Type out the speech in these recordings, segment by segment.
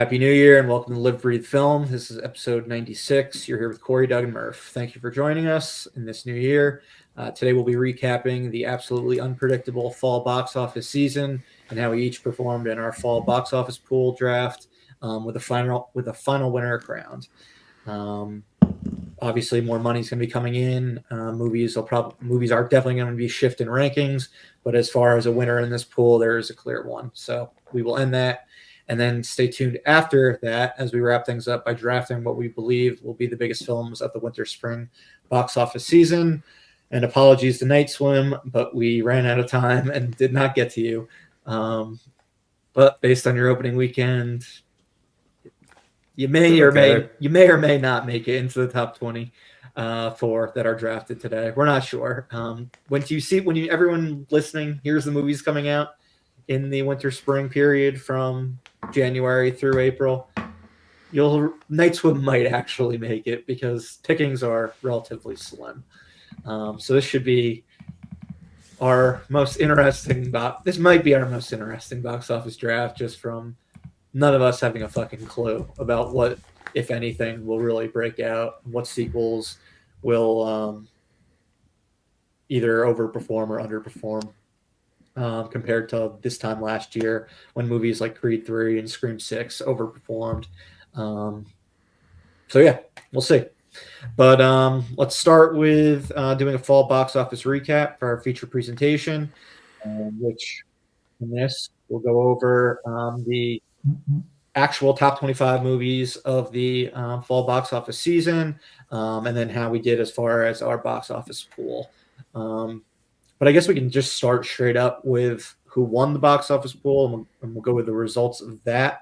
Happy New Year and welcome to Live Breathe Film. This is episode 96. You're here with Corey, Doug, and Murph. Thank you for joining us in this new year. Today we'll be recapping the absolutely unpredictable fall box office season and how we each performed in our fall box office pool draft with a final winner crowned. Obviously, more money's going to be coming in. Movies are definitely going to be shifting rankings, but as far as a winner in this pool, there is a clear one. So we will end that. And then stay tuned after that as we wrap things up by drafting what we believe will be the biggest films of the winter-spring box office season. And apologies to Night Swim, but we ran out of time and did not get to you. But based on your opening weekend, you may or may not make it into the top 20 for that are drafted today. We're not sure. When everyone listening hears the movies coming out in the winter-spring period from January through April, Night Swim might actually make it because pickings are relatively slim. So this should be our most interesting this might be our most interesting box office draft, just from none of us having a fucking clue about what, if anything, will really break out, what sequels will either overperform or underperform compared to this time last year when movies like Creed 3 and Scream 6 overperformed. So yeah, we'll see. But let's start with doing a fall box office recap for our feature presentation, which in this we'll go over the actual top 25 movies of the fall box office season, and then how we did as far as our box office pool. But I guess we can just start straight up with who won the box office pool, and we'll go with the results of that.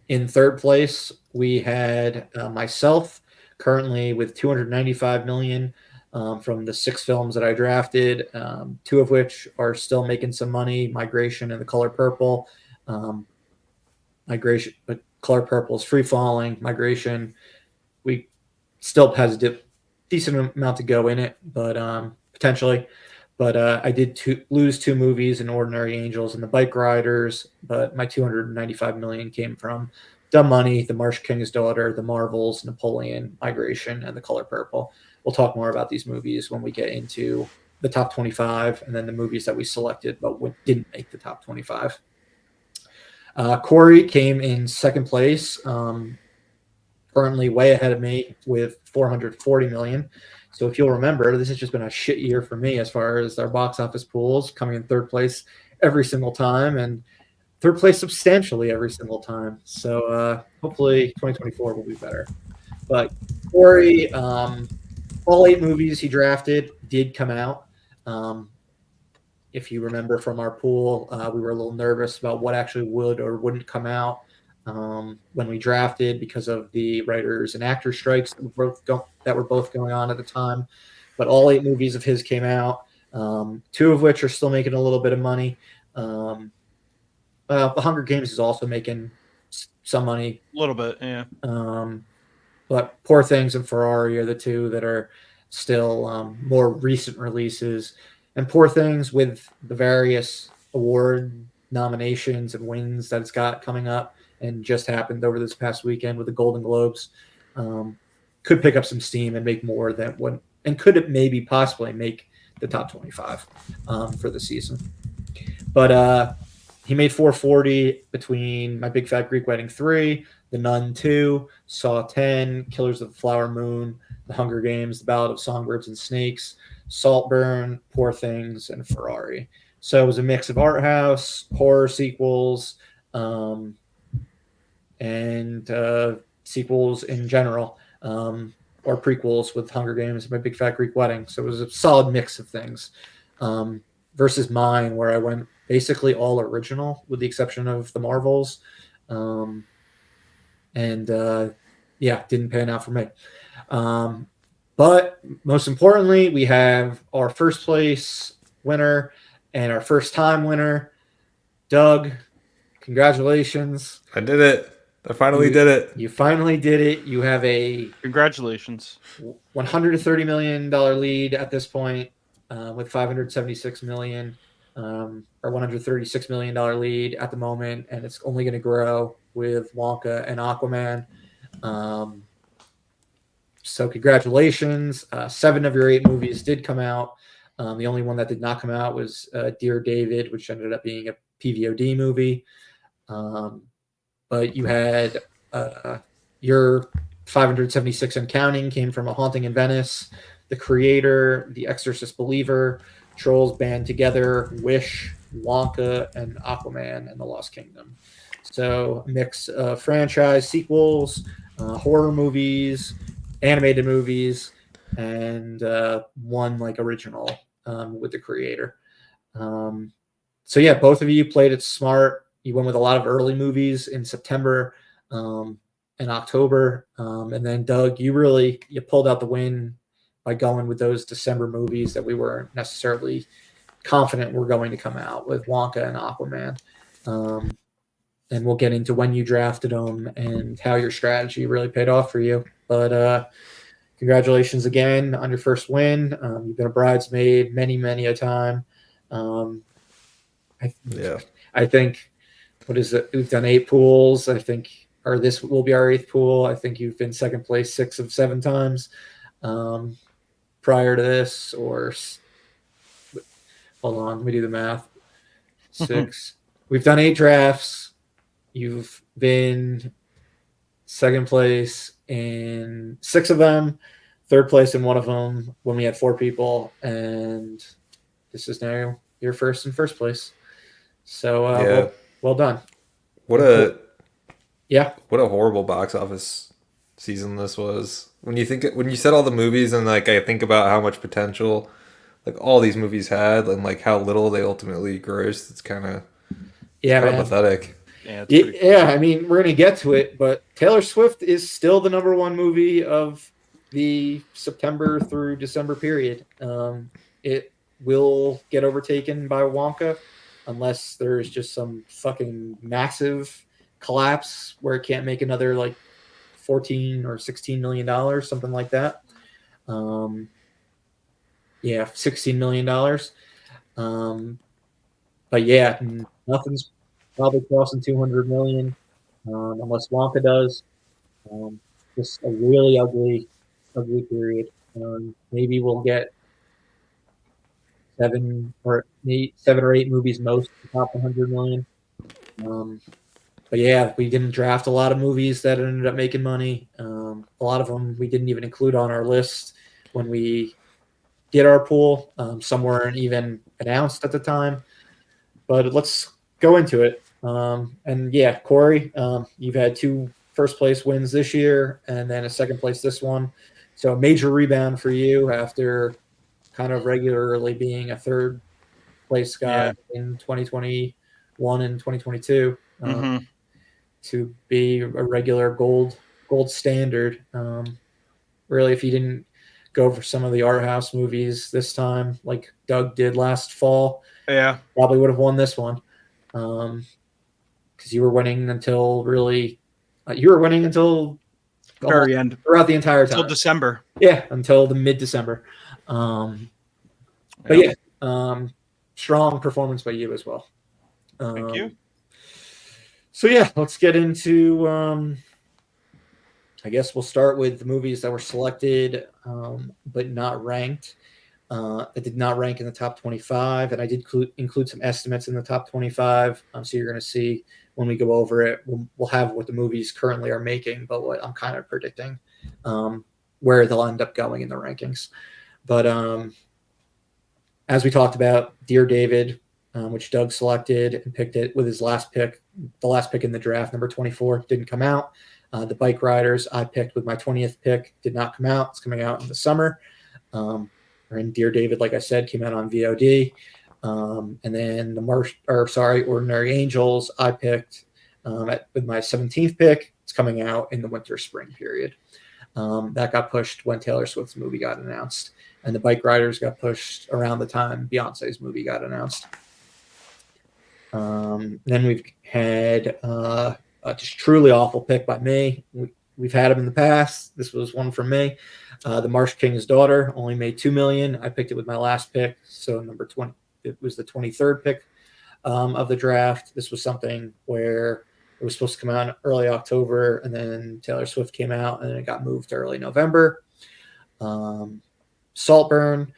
In third place, we had myself, currently with $295 million from the 6 films that I drafted, 2 of which are still making some money: Migration and The Color Purple. Color Purple is free falling. Migration, we still has a decent amount to go in it, but potentially. But I did lose 2 movies in Ordinary Angels and The Bike Riders, but my $295 million came from Dumb Money, The Marsh King's Daughter, The Marvels, Napoleon, Migration, and The Color Purple. We'll talk more about these movies when we get into the top 25 and then the movies that we selected but didn't make the top 25. Corey came in second place, currently way ahead of me with $440 million. So if you'll remember, this has just been a shit year for me as far as our box office pools, coming in third place every single time and third place substantially every single time. So hopefully 2024 will be better. But Corey, all 8 movies he drafted did come out. If you remember from our pool, we were a little nervous about what actually would or wouldn't come out when we drafted because of the writers and actor strikes that were both going on at the time. But all 8 movies of his came out, 2 of which are still making a little bit of money. The Hunger Games is also making some money. A little bit, yeah. But Poor Things and Ferrari are the 2 that are still more recent releases. And Poor Things, with the various award nominations and wins that it's got coming up and just happened over this past weekend with the Golden Globes, could pick up some steam and make more than what, and could it maybe possibly make the top 25 for the season. But he made 440 between My Big Fat Greek Wedding 3, The Nun 2, Saw 10, Killers of the Flower Moon, The Hunger Games, The Ballad of Songbirds and Snakes, Saltburn, Poor Things, and Ferrari. So it was a mix of art house, horror sequels, and sequels in general, or prequels with Hunger Games and My Big Fat Greek Wedding. So it was a solid mix of things. Versus mine, where I went basically all original with the exception of the Marvels. Didn't pan out for me. But most importantly, we have our first place winner and our first time winner, Doug. Congratulations. I did it. I finally did it. You finally did it. You have a congratulations $130 million lead at this point, with $576 million. or $136 million lead at the moment, and it's only going to grow with Wonka and Aquaman. So congratulations. 7 of your 8 movies did come out. The only one that did not come out was Dear David, which ended up being a PVOD movie. But you had your 576 and counting came from A Haunting in Venice, The Creator, The Exorcist Believer, Trolls Band Together, Wish, Wonka, and Aquaman and the Lost Kingdom. So a mix of franchise sequels, horror movies, animated movies, and one like original with The Creator. So yeah, both of you played it smart. You went with a lot of early movies in September and October, and then Doug, you pulled out the win by going with those December movies that we weren't necessarily confident were going to come out, with Wonka and Aquaman. And we'll get into when you drafted them and how your strategy really paid off for you. But congratulations again on your first win. You've been a bridesmaid many a time. I think, what is it? We've done 8 pools. I think, or this will be our 8th pool. I think you've been second place 6 of 7 times prior to this. Or hold on, let me do the math. 6. We've done 8 drafts. You've been second place in 6 of them, third place in 1 of them when we had 4 people, and this is now your first in first place. So well done. What a horrible box office season this was. When you said all the movies, and like I think about how much potential like all these movies had, and like how little they ultimately grossed, it's kind of pathetic. Yeah, I mean, we're going to get to it, but Taylor Swift is still the number 1 movie of the September through December period. It will get overtaken by Wonka unless there's just some fucking massive collapse where it can't make another like $14 or $16 million, something like that. $16 million. But yeah, nothing's probably crossing 200 million unless Wonka does. Just a really ugly period. Maybe we'll get 7 or 8 movies most to top 100 million. But yeah, we didn't draft a lot of movies that ended up making money. A lot of them we didn't even include on our list when we did our pool. Some weren't even announced at the time. But let's go into it. And yeah, Corey, you've had 2 first place wins this year and then a second place this one. So a major rebound for you after kind of regularly being a third place guy in 2021 and 2022 to be a regular gold standard. Really, if you didn't go for some of the art house movies this time, like Doug did last fall, probably would have won this one. Because you were winning until very end, throughout the entire time, until December. Yeah, until the mid-December. But yeah, strong performance by you as well. Thank you. So yeah, let's get into. I guess we'll start with the movies that were selected but not ranked. It did not rank in the top 25, and I did include some estimates in the top 25. So you're going to see when we go over it, we'll have what the movies currently are making, but what I'm kind of predicting where they'll end up going in the rankings. But as we talked about, Dear David, which Doug selected and picked it with his last pick, the last pick in the draft, number 24, didn't come out. The Bike Riders I picked with my 20th pick did not come out. It's coming out in the summer. And Dear David, like I said, came out on VOD. And then Ordinary Angels I picked with my 17th pick. It's coming out in the winter-spring period. That got pushed when Taylor Swift's movie got announced. And the Bike Riders got pushed around the time Beyonce's movie got announced. Then we've had a just truly awful pick by me. We've had them in the past. This was one from me. The Marsh King's Daughter only made $2 million. I picked it with my last pick, so number it was the 23rd pick of the draft. This was something where it was supposed to come out in early October, and then Taylor Swift came out, and then it got moved to early November. Saltburn,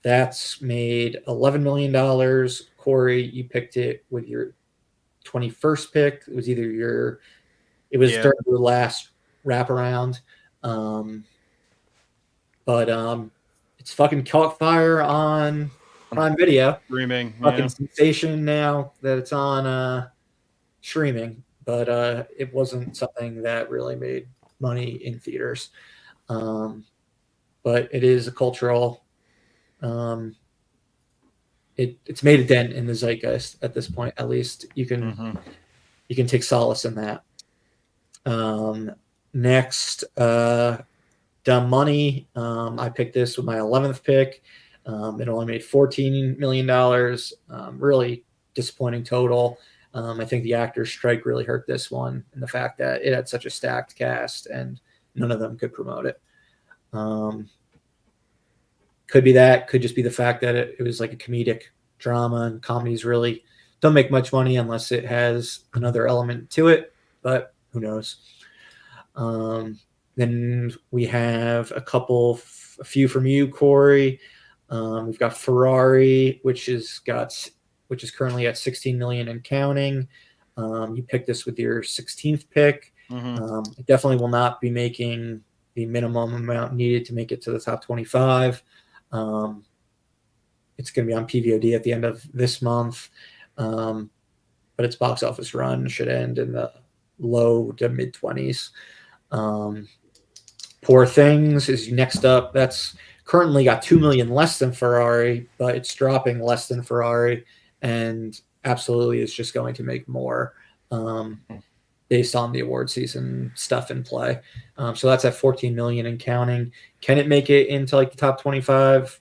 that's made $11 million. Corey, you picked it with your 21st pick. It was during the last wraparound. But it's fucking caught fire on Prime Video. Streaming. Fucking sensation now that it's on streaming. But it wasn't something that really made money in theaters. But it is a cultural. It's made a dent in the zeitgeist at this point. At least you can take solace in that. Next, Dumb Money. I picked this with my 11th pick. It only made $14 million. Really disappointing total. I think the actors' strike really hurt this one, and the fact that it had such a stacked cast and none of them could promote it. Could be that. Could just be the fact that it was like a comedic drama, and comedies really don't make much money unless it has another element to it. But who knows? Then we have a few from you, Corey. We've got Ferrari, which is currently at 16 million and counting. You picked this with your 16th pick. It definitely will not be making the minimum amount needed to make it to the top 25. It's going to be on PVOD at the end of this month. But its box office run should end in the low to mid 20s. Poor Things is next up. That's currently got 2 million less than Ferrari, but it's dropping less than Ferrari, and absolutely is just going to make more based on the award season stuff in play. So that's at 14 million and counting. Can it make it into like the top 25?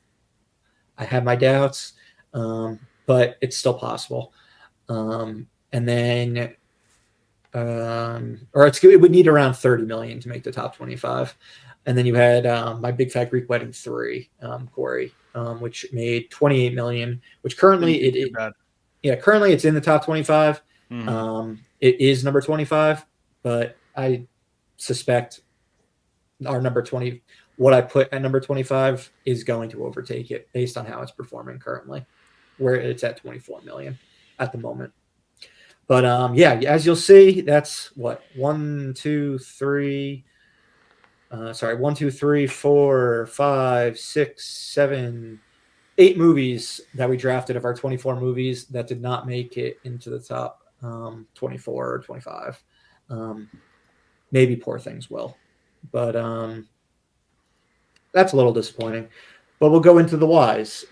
I have my doubts, but it's still possible. And then it would need around 30 million to make the top 25. And then you had My Big Fat Greek Wedding 3, Corey, which made 28 million, which currently currently it's in the top 25. It is number 25, but I suspect our number 20, what I put at number 25 is going to overtake it based on how it's performing currently, where it's at 24 million at the moment. But as you'll see, that's what 1, 2, 3, 4, 5, 6, 7, 8 movies that we drafted of our 24 movies that did not make it into the top 24 or 25. Maybe Poor Things will, but that's a little disappointing. But we'll go into the whys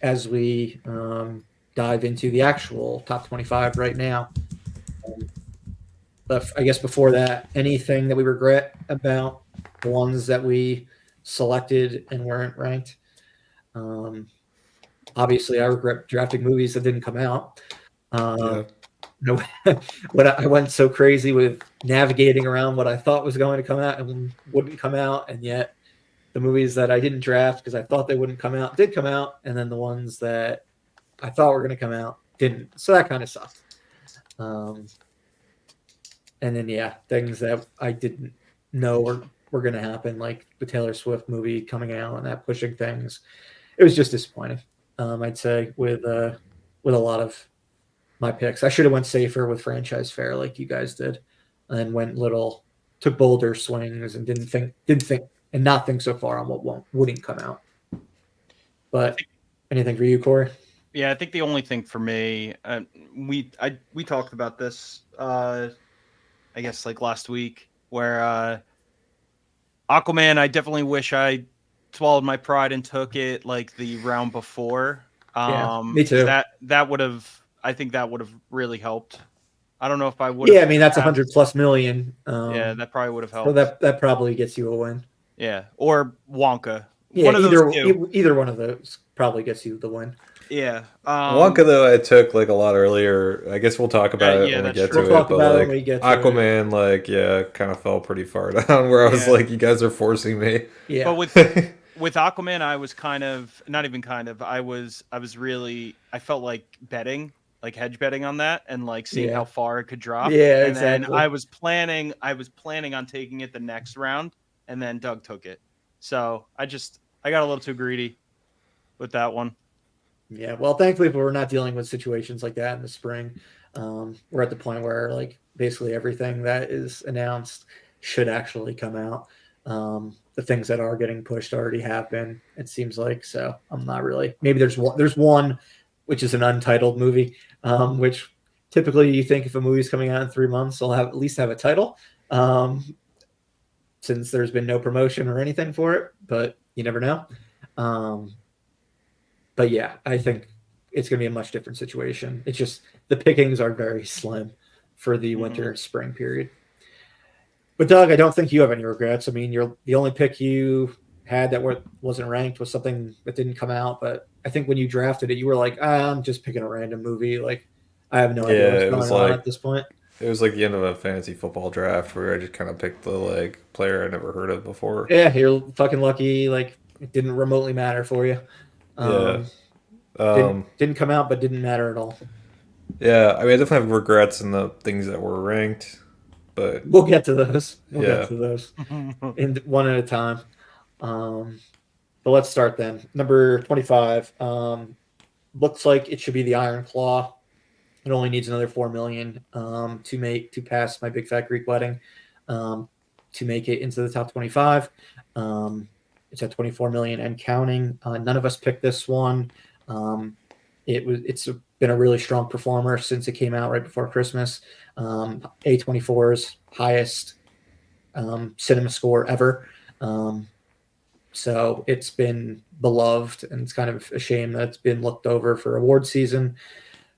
as we dive into the actual top 25 right now. But I guess before that, anything that we regret about the ones that we selected and weren't ranked? Obviously, I regret drafting movies that didn't come out. When I went so crazy with navigating around what I thought was going to come out and wouldn't come out, and yet the movies that I didn't draft because I thought they wouldn't come out did come out, and then the ones that I thought were going to come out didn't. So that kind of sucked. And then, things that I didn't know were going to happen, like the Taylor Swift movie coming out and that pushing things. It was just disappointing, I'd say, with a lot of my picks. I should have went safer with Franchise Fair like you guys did, and took bolder swings and didn't think and not think so far on what wouldn't come out. But anything for you, Corey? Yeah, I think the only thing for me, we talked about this, I guess like last week, where Aquaman, I definitely wish I swallowed my pride and took it like the round before. Me too. I think that would have really helped. I don't know if I would. Yeah, I mean that's 100+ million. That probably would have helped. So that probably gets you a win. Yeah, or Wonka. Yeah, either one of those probably gets you the win. Yeah. Wonka, though, I took like a lot earlier. I guess we'll talk about it when we get to it. But like Aquaman, kind of fell pretty far down where I was like, you guys are forcing me. Yeah. But with Aquaman, I was kind of not even kind of. I felt like betting, like hedge betting on that, and like seeing Yeah. how far it could drop. Yeah, And then exactly. I was planning on taking it the next round, and then Doug took it. So I got a little too greedy with that one. Yeah, well, thankfully, we're not dealing with situations like that in the spring. We're at the point where, like, basically everything that is announced should actually come out. The things that are getting pushed already have been. It seems like so. I'm not really. Maybe there's one. There's one, which is an untitled movie, which typically you think if a movie's coming out in 3 months, they'll have at least have a title. Since there's been no promotion or anything for it, but you never know. But yeah, I think it's going to be a much different situation. It's just the pickings are very slim for the winter and spring period. But Doug, I don't think you have any regrets. I mean, you're the only pick you had that wasn't ranked was something that didn't come out. But I think when you drafted it, you were like, I'm just picking a random movie. Like, I have no idea Yeah, what's it was going on like at this point. it was like the end of a fantasy football draft where I just kind of picked the like player I never heard of before. Yeah, you're fucking lucky. Like, it didn't remotely matter for you. Yeah. Didn't come out, but didn't matter at all. Yeah, I mean, I definitely have regrets in the things that were ranked, but We'll get to those. We'll yeah. get to those in one at a time. But let's start then. Number 25. Looks like it should be the Iron Claw. It only needs another 4 million to pass My Big Fat Greek Wedding, to make it into the top 25. It's at 24 million and counting. None of us picked this one. It's been a really strong performer since it came out right before Christmas. A24's highest cinema score ever. So it's been beloved, and it's kind of a shame that it's been looked over for award season.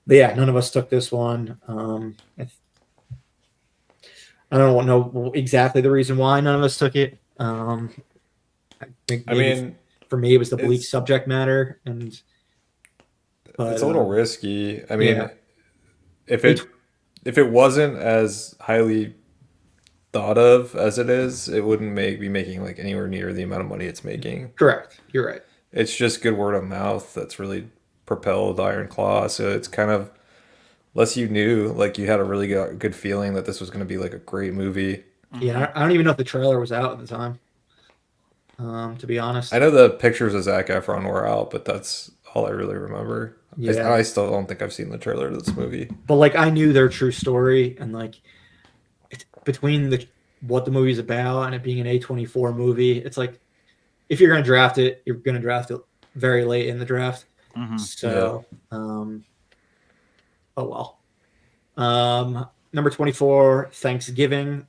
But yeah, none of us took this one. I don't know exactly the reason why none of us took it. I think for me, it was the bleak subject matter, but it's a little risky. I mean, yeah. if it wasn't as highly thought of as it is, it wouldn't be making like anywhere near the amount of money it's making. Correct. You're right. It's just good word of mouth that's really propelled Iron Claw. So it's kind of, unless you knew, like you had a really good feeling that this was going to be like a great movie. Yeah, I don't even know if the trailer was out at the time. To be honest, I know the pictures of Zac Efron were out, but that's all I really remember. Yeah. I still don't think I've seen the trailer to this movie. But like, I knew their true story, and like, between what the movie's about and it being an A24 movie, it's like, if you're going to draft it, you're going to draft it very late in the draft. So, oh well. Number 24, Thanksgiving.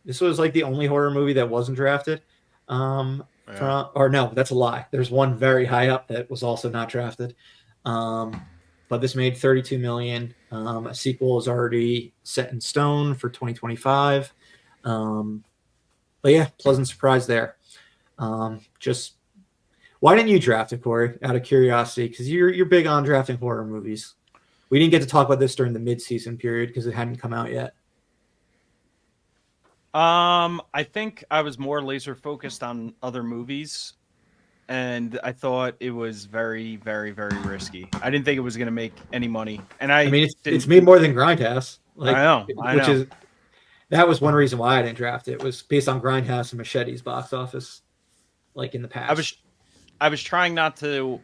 This was like the only horror movie that wasn't drafted. Or no, that's a lie. There's one very high up that was also not drafted. But this made 32 million. A sequel is already set in stone for 2025. But yeah, pleasant surprise there. Just why didn't you draft it, Corey? Out of curiosity, because you're big on drafting horror movies. We didn't get to talk about this during the mid-season period because it hadn't come out yet. I think I was more laser focused on other movies, and I thought it was very, very, very risky. I didn't think it was going to make any money, and I mean, it's made more than Grindhouse. Like, I know. That was one reason why I didn't draft it. It was based on Grindhouse and Machete's box office, like in the past. I was trying not to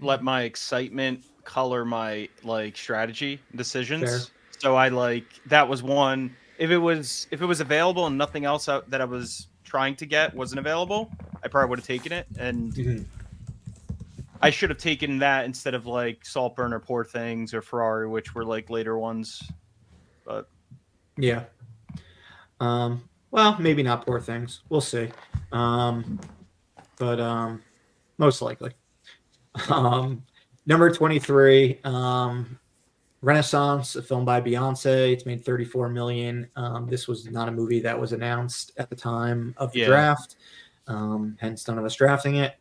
let my excitement color my like strategy decisions. Fair. So that was one. If it was available and nothing else that I was trying to get wasn't available, I probably would have taken it. And I should have taken that instead of like Saltburn or Poor Things or Ferrari, which were like later ones. But yeah. Well, maybe not Poor Things. We'll see. But most likely. Number 23, Renaissance, a film by Beyonce. It's made 34 million. This was not a movie that was announced at the time of the draft. Hence none of us drafting it.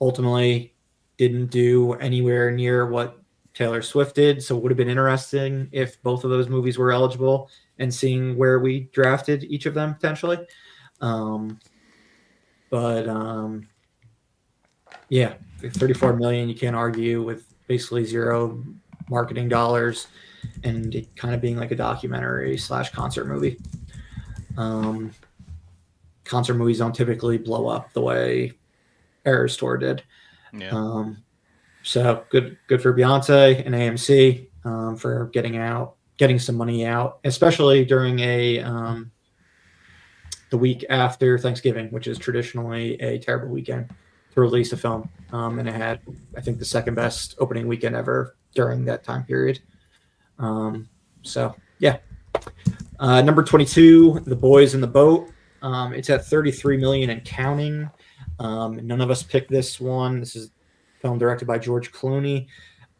Ultimately didn't do anywhere near what Taylor Swift did. So it would have been interesting if both of those movies were eligible and seeing where we drafted each of them potentially. but yeah, 34 million. You can't argue with basically zero marketing dollars, and it kind of being like a documentary / concert movie. Concert movies don't typically blow up the way Eras Tour did. Yeah. So good for Beyonce and AMC for getting some money out, especially during the week after Thanksgiving, which is traditionally a terrible weekend to release a film. And it had, I think, the second best opening weekend ever during that time period. So yeah. Number 22, The Boys in the Boat. It's at 33 million and counting. None of us picked this one. This is a film directed by George Clooney.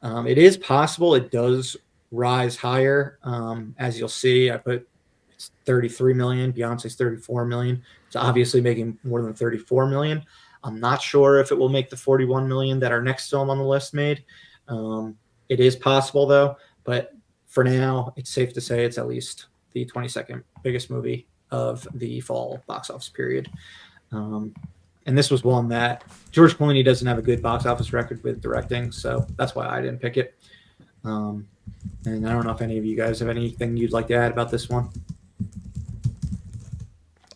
It is possible it does rise higher. As you'll see, I put it's 33 million. Beyonce's 34 million. It's obviously making more than 34 million. I'm not sure if it will make the 41 million that our next film on the list made. It is possible though, but for now, it's safe to say it's at least the 22nd biggest movie of the fall box office period. And this was one that George Clooney doesn't have a good box office record with directing, so that's why I didn't pick it. And I don't know if any of you guys have anything you'd like to add about this one.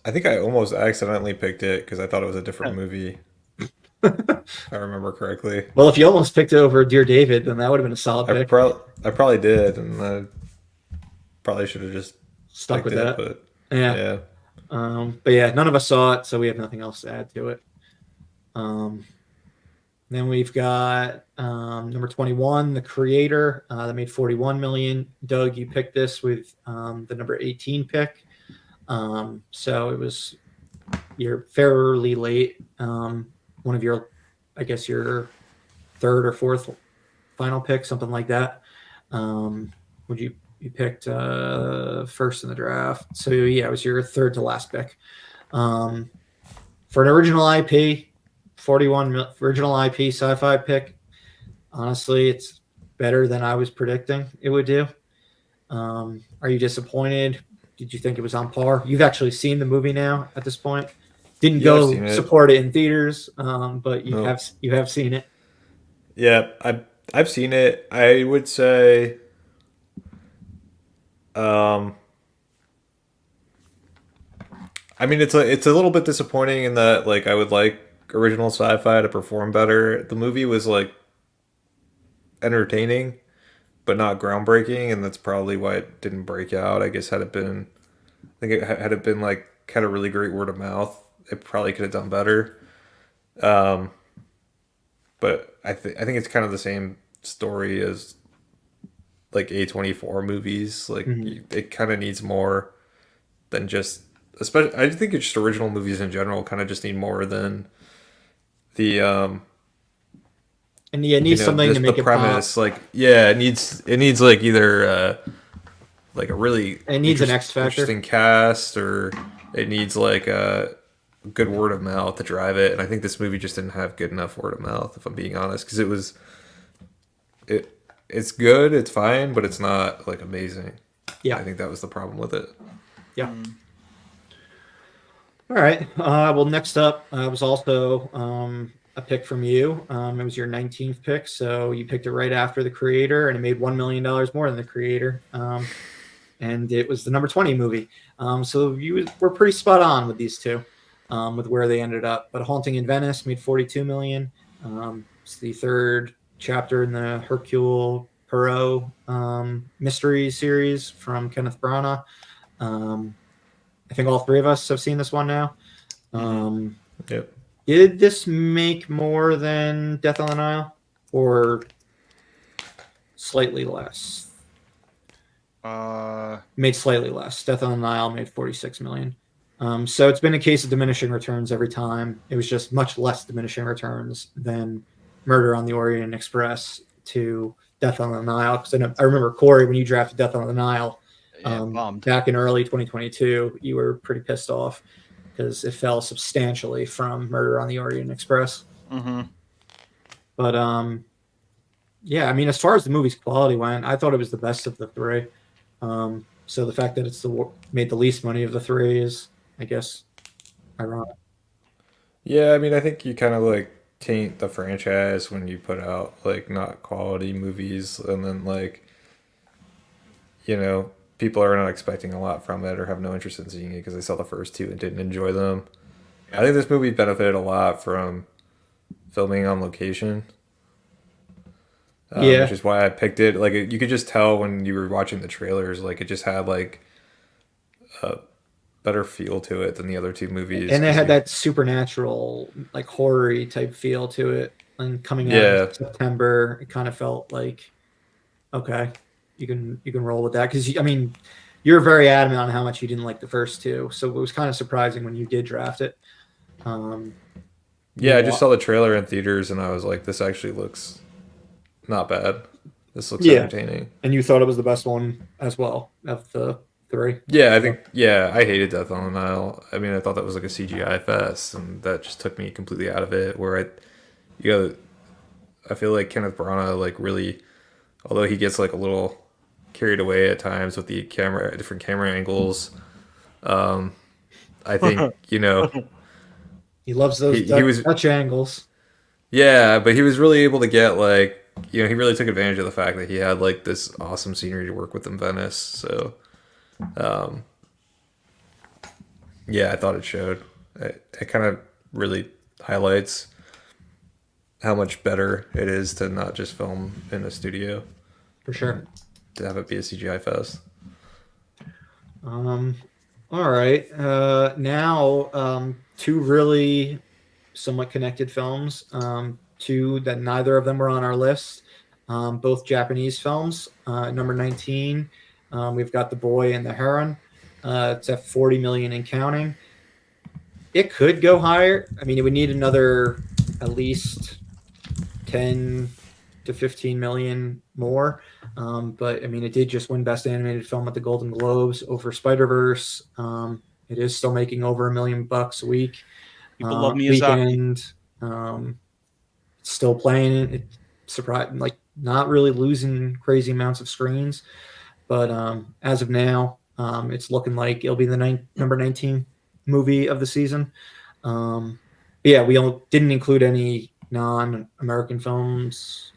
I think I almost accidentally picked it because I thought it was a different movie. If I remember correctly. Well, if you almost picked it over Dear David, then that would have been a solid I pick. probably did, and I probably should have just Stuck with picked that. But Yeah. But yeah, none of us saw it, so we have nothing else to add to it. Then we've got number 21, The Creator, that made 41 million. Doug, you picked this with the number 18 pick. So it was you're fairly late. One of your, I guess, your third or fourth final pick, something like that. Would you picked first in the draft? So yeah, it was your third to last pick. For an original IP, 41 original IP sci-fi pick. Honestly, it's better than I was predicting it would do. Are you disappointed? Did you think it was on par? You've actually seen the movie now at this point. Didn't go support it in theaters, but you have seen it. Yeah, I've seen it. I would say, I mean, it's a little bit disappointing in that like I would like original sci-fi to perform better. The movie was like entertaining, but not groundbreaking, and that's probably why it didn't break out. I guess had it been like had a really great word of mouth, it probably could have done better. But I think it's kind of the same story as like A24 movies. Like it kind of needs more than just. Especially, I think it's just original movies in general kind of just need more than the and yeah, it needs something to make the it premise. pop. Like it needs like either like a really it needs an X factor, interesting cast, or it needs like a good word of mouth to drive it. And I think this movie just didn't have good enough word of mouth, if I'm being honest, because it's good, it's fine, but it's not like amazing. Yeah, I think that was the problem with it. Yeah. All right. Well, next up was also a pick from you. It was your 19th pick, so you picked it right after The Creator, and it made $1 million more than The Creator. And it was the number 20 movie. So you were pretty spot on with these two, with where they ended up. But Haunting in Venice made 42 million. It's the third chapter in the Hercule Poirot mystery series from Kenneth Branagh. I think all three of us have seen this one now. Yep. Did this make more than Death on the Nile, or slightly less? Made slightly less. Death on the Nile made 46 million. So it's been a case of diminishing returns every time. It was just much less diminishing returns than Murder on the Orient Express to Death on the Nile. Because I remember, Corey, when you drafted Death on the Nile back in early 2022, you were pretty pissed off because it fell substantially from Murder on the Orient Express. But yeah, I mean, as far as the movie's quality went, I thought it was the best of the three. So the fact that it's made the least money of the three is, I guess, ironic. Yeah, I mean, I think you kind of like taint the franchise when you put out like not quality movies, and then like you know people are not expecting a lot from it or have no interest in seeing it because they saw the first two and didn't enjoy them. I Yeah. think this movie benefited a lot from filming on location, which Yeah, is why I picked it. Like you could just tell when you were watching the trailers, like it just had like a better feel to it than the other two movies. and it Because had that supernatural, like horror type feel to it. And coming out in yeah, September, it kind of felt like okay, you can roll with that because I mean, you're very adamant on how much you didn't like the first two, so it was kind of surprising when you did draft it. Um, yeah, you I just know, saw the trailer in theaters and I was like, this actually looks not bad. This looks yeah, entertaining. and you thought it was the best one as well of the three. Yeah, I So, think yeah, I hated Death on the Nile. I mean, I thought that was like a CGI fest, and that just took me completely out of it. Where you know, I feel like Kenneth Branagh like really, although he gets like a little carried away at times with the camera, different camera angles. Um, I think he loves those he was Dutch angles. yeah, but he was really able to get like he really took advantage of the fact that he had like this awesome scenery to work with in Venice. So um, yeah, I thought it showed. It kind of really highlights how much better it is to not just film in a studio, For sure. to have it be a CGI fest. Um, all right. Now, two really somewhat connected films. Two that neither of them were on our list. Both Japanese films. Number 19, we've got The Boy and the Heron. It's at 40 million and counting. It could go higher. I mean, it would need another at least 10 to 15 million more. But I mean, it did just win Best Animated Film at the Golden Globes over Spider Verse. It is still making over $1 million a week. People love Miyazaki. Weekend, still playing it. It surprised, like not really losing crazy amounts of screens. But as of now, it's looking like it'll be the number 19 movie of the season. Yeah, we didn't include any non-American films,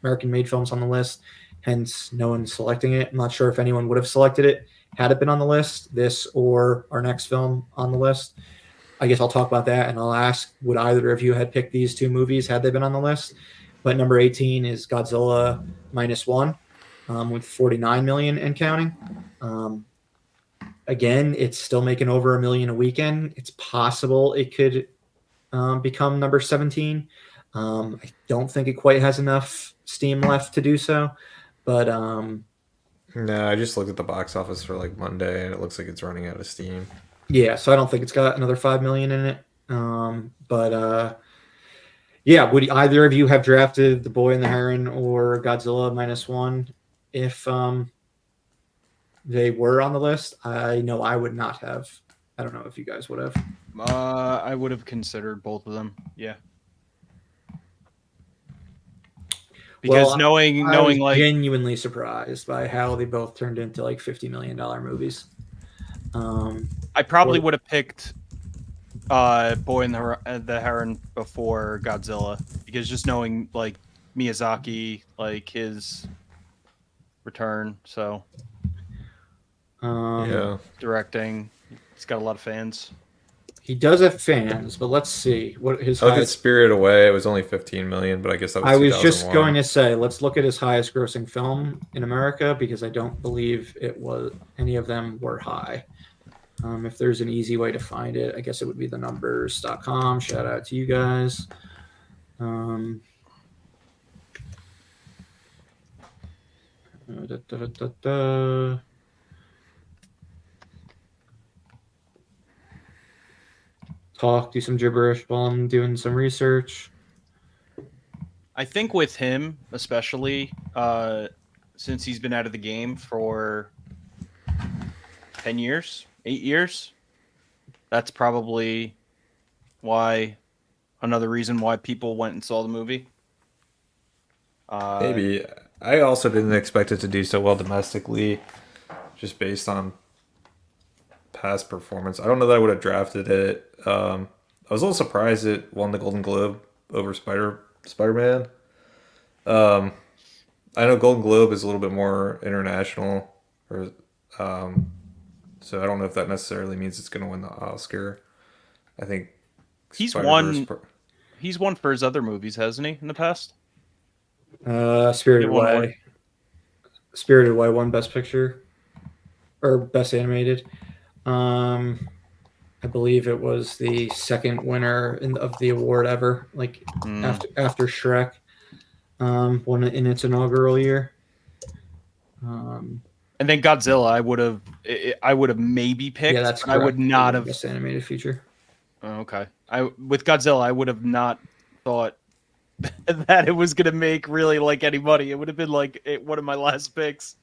American-made films on the list. Hence, no one's selecting it. I'm not sure if anyone would have selected it had it been on the list, this or our next film on the list. I guess I'll talk about that and I'll ask, would either of you had picked these two movies had they been on the list? But number 18 is Godzilla minus one, with 49 million and counting. Um, Again, it's still making over $1 million a weekend. It's possible it could become number 17. I don't think it quite has enough steam left to do so, but No, I just looked at the box office for like Monday, and it looks like it's running out of steam. yeah, so I don't think it's got another 5 million in it. But yeah, would either of you have drafted The Boy and the Heron or Godzilla minus one if they were on the list? I know I would not have. I don't know if you guys would have. I would have considered both of them. Yeah. Because Well, knowing I was like genuinely surprised by how they both turned into like $50 million movies. I probably Or- would have picked Boy and the Heron before Godzilla because just knowing like Miyazaki, like his return, so Yeah, directing, he's got a lot of fans. He does have fans, but let's see what his I looked at highest. Spirit Away. It was only 15 million, but I guess that was I was just 2001. going to say, let's look at his highest grossing film in America because I don't believe it was any of them were high. If there's an easy way to find it, I guess it would be thenumbers.com. Shout out to you guys. Da, da, da, da. Do some gibberish while I'm doing some research. I think with him, especially since he's been out of the game for 10 years, 8 years, that's probably another reason why people went and saw the movie. Maybe. I also didn't expect it to do so well domestically, just based on past performance. I don't know that I would have drafted it. I was a little surprised it won the Golden Globe over Spider-Man. Um, I know Golden Globe is a little bit more international, or um, so I don't know if that necessarily means it's going to win the Oscar. I think He's Spider Verse. won. He's won for his other movies, hasn't he? In the past, he Spirited won award. Away. Spirited Away won Best Picture or Best Animated. I believe it was the second winner of the award ever, like after Shrek won it in its inaugural year. And then Godzilla, I would have maybe picked. Yeah, that's but correct. I would not have. Best Animated Feature. Okay, with Godzilla, I would have not thought that it was going to make really like any money. It would have been like one of my last picks.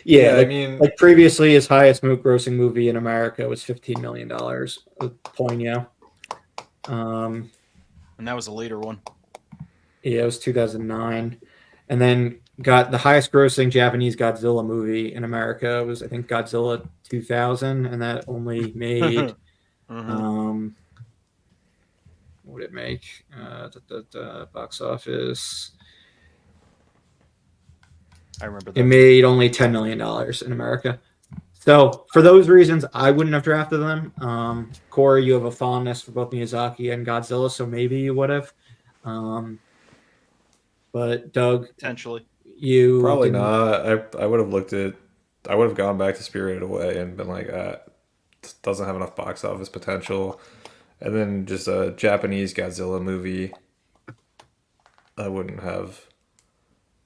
Yeah, I like, mean, like previously, his highest grossing movie in America was $15 million with Ponyo. And that was a later one. Yeah, it was 2009. And then got the highest grossing Japanese Godzilla movie in America was, I think, Godzilla 2000, and that only made what did it make? Box office. I remember that. It made only $10 million in America. So for those reasons, I wouldn't have drafted them. Corey, you have a fondness for both Miyazaki and Godzilla, so maybe you would have. But Doug, Potentially, you probably didn't- not. I would have looked at. I would have gone back to Spirited Away and been like, doesn't have enough box office potential. And then just a Japanese Godzilla movie, I wouldn't have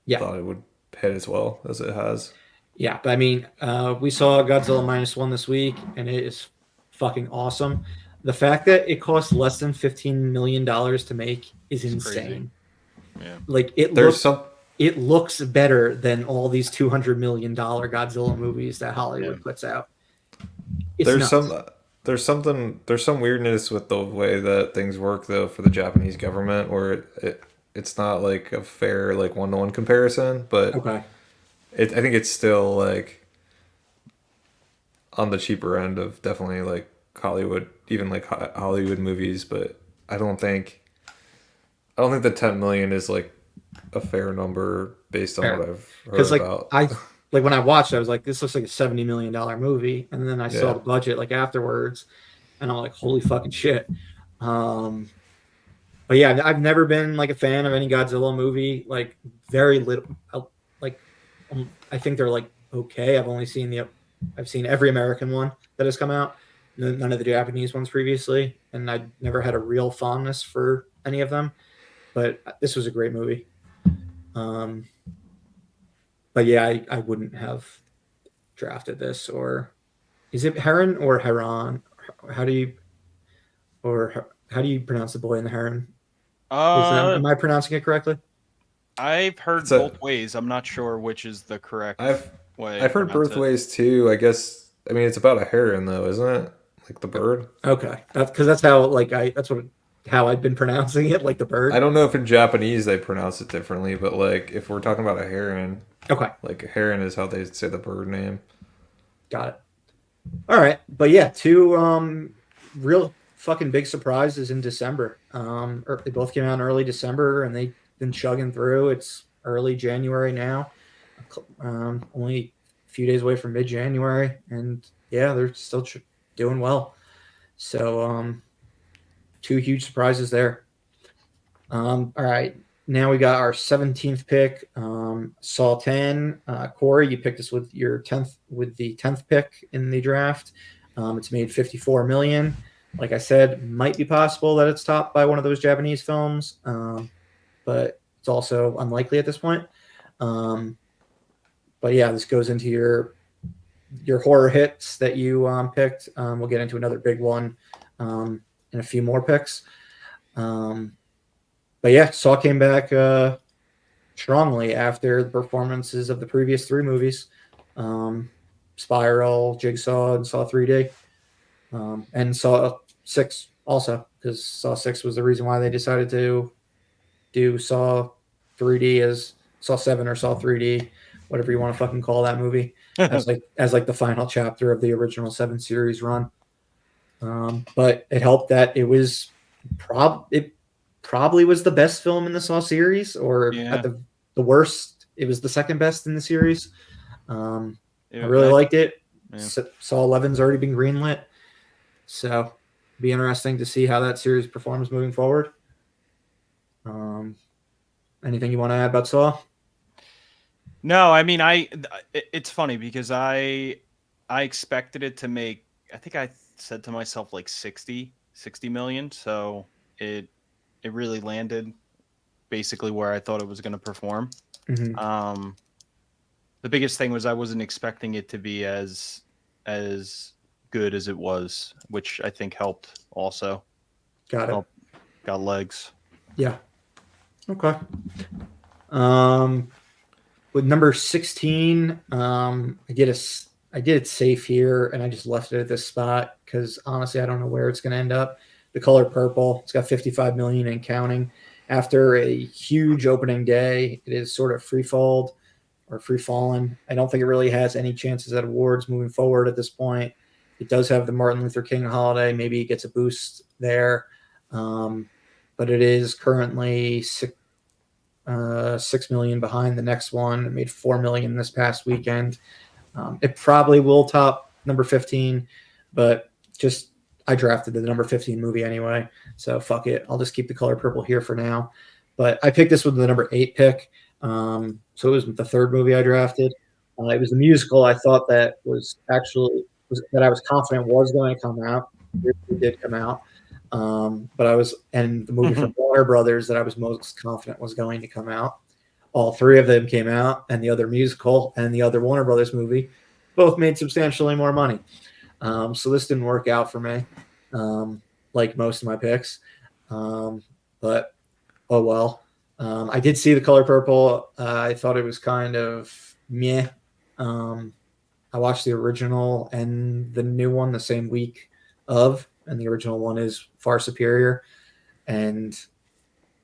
thought it would hit as well as it has. Yeah, but I mean, we saw Godzilla -1 this week, and it is fucking awesome. The fact that it cost less than $15 million to make is insane. Yeah, like it looks better than all these $200 million Godzilla movies that Hollywood puts out. There's some weirdness with the way that things work though for the Japanese government, where it's not like a fair like 1-to-1 comparison, but okay. I think it's still like on the cheaper end of definitely like Hollywood, even like Hollywood movies. But I don't think the 10 million is like a fair number based on what I've heard about. Like when I watched it, I was like, this looks like a $70 million movie. And then I saw the budget like afterwards, and I'm like, holy fucking shit. But yeah, I've never been like a fan of any Godzilla movie. Like very little. I think they're like okay. I've seen every American one that has come out. None of the Japanese ones previously, and I never had a real fondness for any of them. But this was a great movie. But yeah, I wouldn't have drafted this. Or is it Heron or Heron? How do you pronounce the boy in the Heron? Am I pronouncing it correctly? I've heard both ways. I'm not sure which is the correct way. I've heard both ways too. I guess it's about a heron though, isn't it? Like the bird. Okay, because that's how I've been pronouncing it, like the bird. I don't know if in Japanese they pronounce it differently, but like if we're talking about a heron, okay, like a heron is how they say the bird name. Got it. All right, but yeah, two real fucking big surprises in December. They both came out in early December, and they've been chugging through. It's early January now, only a few days away from mid-January, and yeah, they're still doing well. So, two huge surprises there. All right, now we got our 17th pick, Saw 10. Corey, you picked us with your 10th pick in the draft. It's made $54 million. Like I said, might be possible that it's topped by one of those Japanese films, but it's also unlikely at this point. But yeah, this goes into your horror hits that you picked. We'll get into another big one in a few more picks. But yeah, Saw came back strongly after the performances of the previous three movies, Spiral, Jigsaw, and Saw 3D. And Saw 6 also, because Saw 6 was the reason why they decided to do Saw 3D as Saw 7 or Saw 3D, whatever you want to fucking call that movie, as like the final chapter of the original 7 series run. But it helped that it was it probably was the best film in the Saw series, or Yeah. at the worst, it was the second best in the series. I really I- liked it. Yeah. Saw 11's already been greenlit, so it'd be interesting to see how that series performs moving forward. Anything you want to add about Saw? No, I mean, it's funny because I expected it to make, I think I said to myself like 60 million. So it really landed basically where I thought it was going to perform. Mm-hmm. The biggest thing was I wasn't expecting it to be as good as it was, which I think helped also. Got it. Got legs. Yeah. Okay. With number 16, I did it safe here, and I just left it at this spot because honestly, I don't know where it's going to end up. The Color Purple, it's got 55 million and counting. After a huge opening day, it is sort of free fallen. I don't think it really has any chances at awards moving forward at this point. It does have the Martin Luther King holiday. Maybe it gets a boost there. But it is currently 6 million behind the next one. It made 4 million this past weekend. It probably will top number 15, but just I drafted the number 15 movie anyway, so fuck it. I'll just keep the Color Purple here for now. But I picked this with the number 8 pick, so it was the third movie I drafted. It was the musical I thought that that I was confident was going to come out. It did come out. But the movie from Warner Brothers that I was most confident was going to come out. All three of them came out, and the other musical and the other Warner Brothers movie both made substantially more money. So this didn't work out for me, like most of my picks. But oh well. I did see The Color Purple. I thought it was kind of meh. I watched the original and the new one the same week and the original one is far superior. And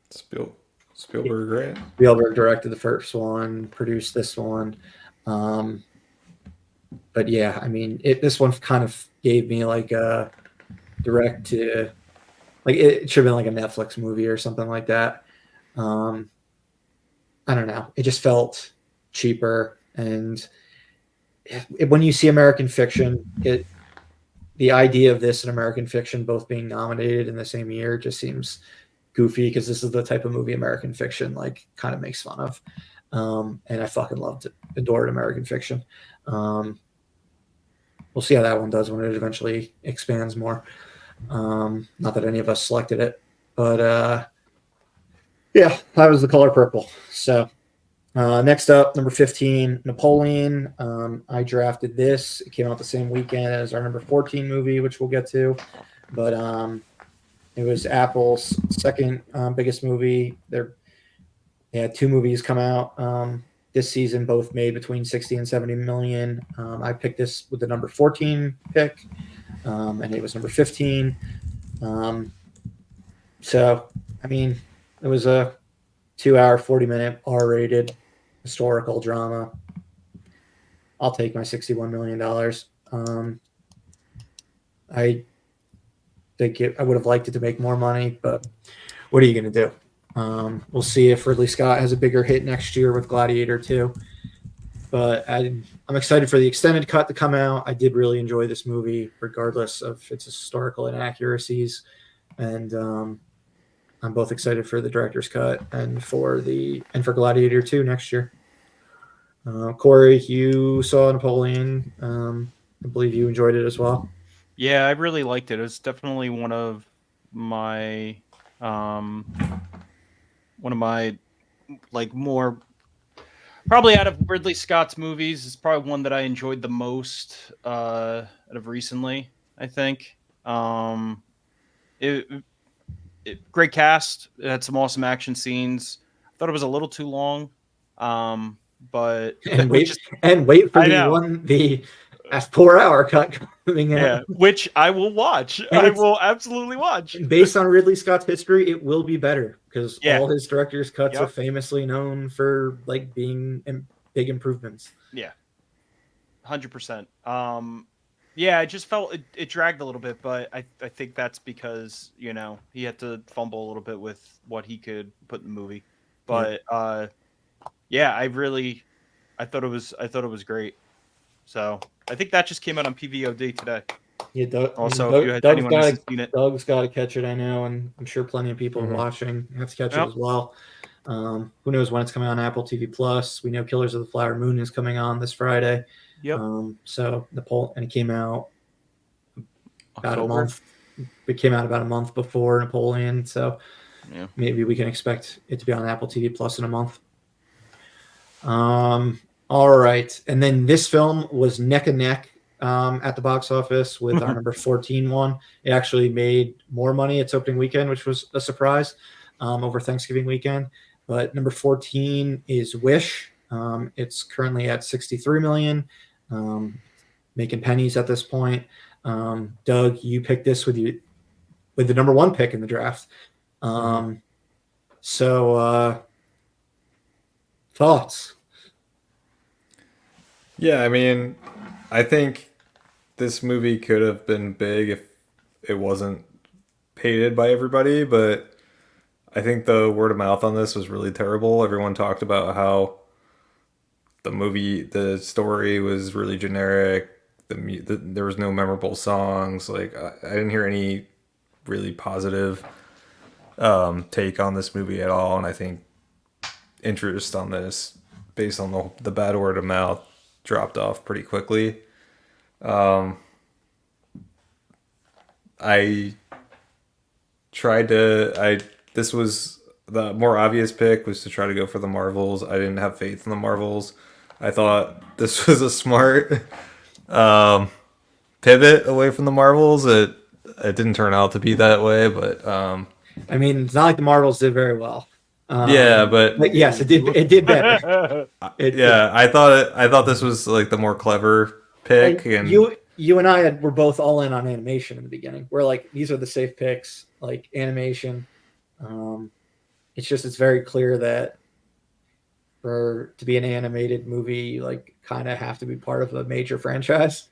Spielberg, right? Spielberg directed the first one, produced this one. But yeah, I mean, this one kind of gave me like a direct to, like it should have been like a Netflix movie or something like that. I don't know. It just felt cheaper, and when you see American Fiction, the idea of this and American Fiction both being nominated in the same year just seems goofy because this is the type of movie American Fiction like kind of makes fun of. And I fucking adored American Fiction. We'll see how that one does when it eventually expands more. Not that any of us selected it, but yeah, that was The Color Purple. So next up, number 15, Napoleon. I drafted this. It came out the same weekend as our number 14 movie, which we'll get to. But it was Apple's second biggest movie. They had 2 movies come out this season, both made between 60 and 70 million. I picked this with the number 14 pick, and it was number 15. So, I mean, it was a 2-hour, 40-minute R-rated historical drama. I'll take my $61 million. I think I would have liked it to make more money, but what are you going to do? We'll see if Ridley Scott has a bigger hit next year with Gladiator 2. But I'm excited for the extended cut to come out. I did really enjoy this movie, regardless of its historical inaccuracies. And I'm both excited for the director's cut and for Gladiator 2 next year. Corey, you saw Napoleon. I believe you enjoyed it as well. Yeah, I really liked it. It was definitely one of my like more probably out of Ridley Scott's movies. It's probably one that I enjoyed the most out of recently, I think. Great cast. It had some awesome action scenes. I thought it was a little too long. But and wait for the 4-hour cut coming out. Yeah, which I will watch. I will absolutely watch. Based on Ridley Scott's history, it will be better because all his director's cuts Yep. are famously known for like being big improvements. Yeah, 100%. Yeah, I just felt it dragged a little bit, but I think that's because, he had to fumble a little bit with what he could put in the movie. But yeah, I thought it was great. So I think that just came out on PVOD today. Yeah, Also, if anyone hasn't seen it. Doug's got to catch it. I know, and I'm sure plenty of people watching have to catch it Yep. as well. Who knows when it's coming on Apple TV Plus? We know Killers of the Flower Moon is coming on this Friday. Yep. So and it came out about October. a month. It came out about a month before Napoleon, so maybe we can expect it to be on Apple TV Plus in a month. All right, and then this film was neck and neck at the box office with our number 14 one. It actually made more money its opening weekend, which was a surprise over Thanksgiving weekend. But number 14 is Wish. It's currently at 63 million, making pennies at this point. Doug, you picked this with the number one pick in the draft. So thoughts? Yeah, I mean, I think this movie could have been big if it wasn't hated by everybody, but I think the word of mouth on this was really terrible. Everyone talked about how the story was really generic. There was no memorable songs. Like I didn't hear any really positive take on this movie at all, and I think interest on this, based on the bad word of mouth, dropped off pretty quickly. This was the more obvious pick, was to try to go for the Marvels. I didn't have faith in the Marvels. I thought this was a smart pivot away from the Marvels. It didn't turn out to be that way, but I mean, it's not like the Marvels did very well. Yeah, but yes, it did. It did better. I thought this was like the more clever pick. And you and I were both all in on animation in the beginning. We're like, these are the safe picks, like animation. It's very clear that to be an animated movie, you like kind of have to be part of a major franchise.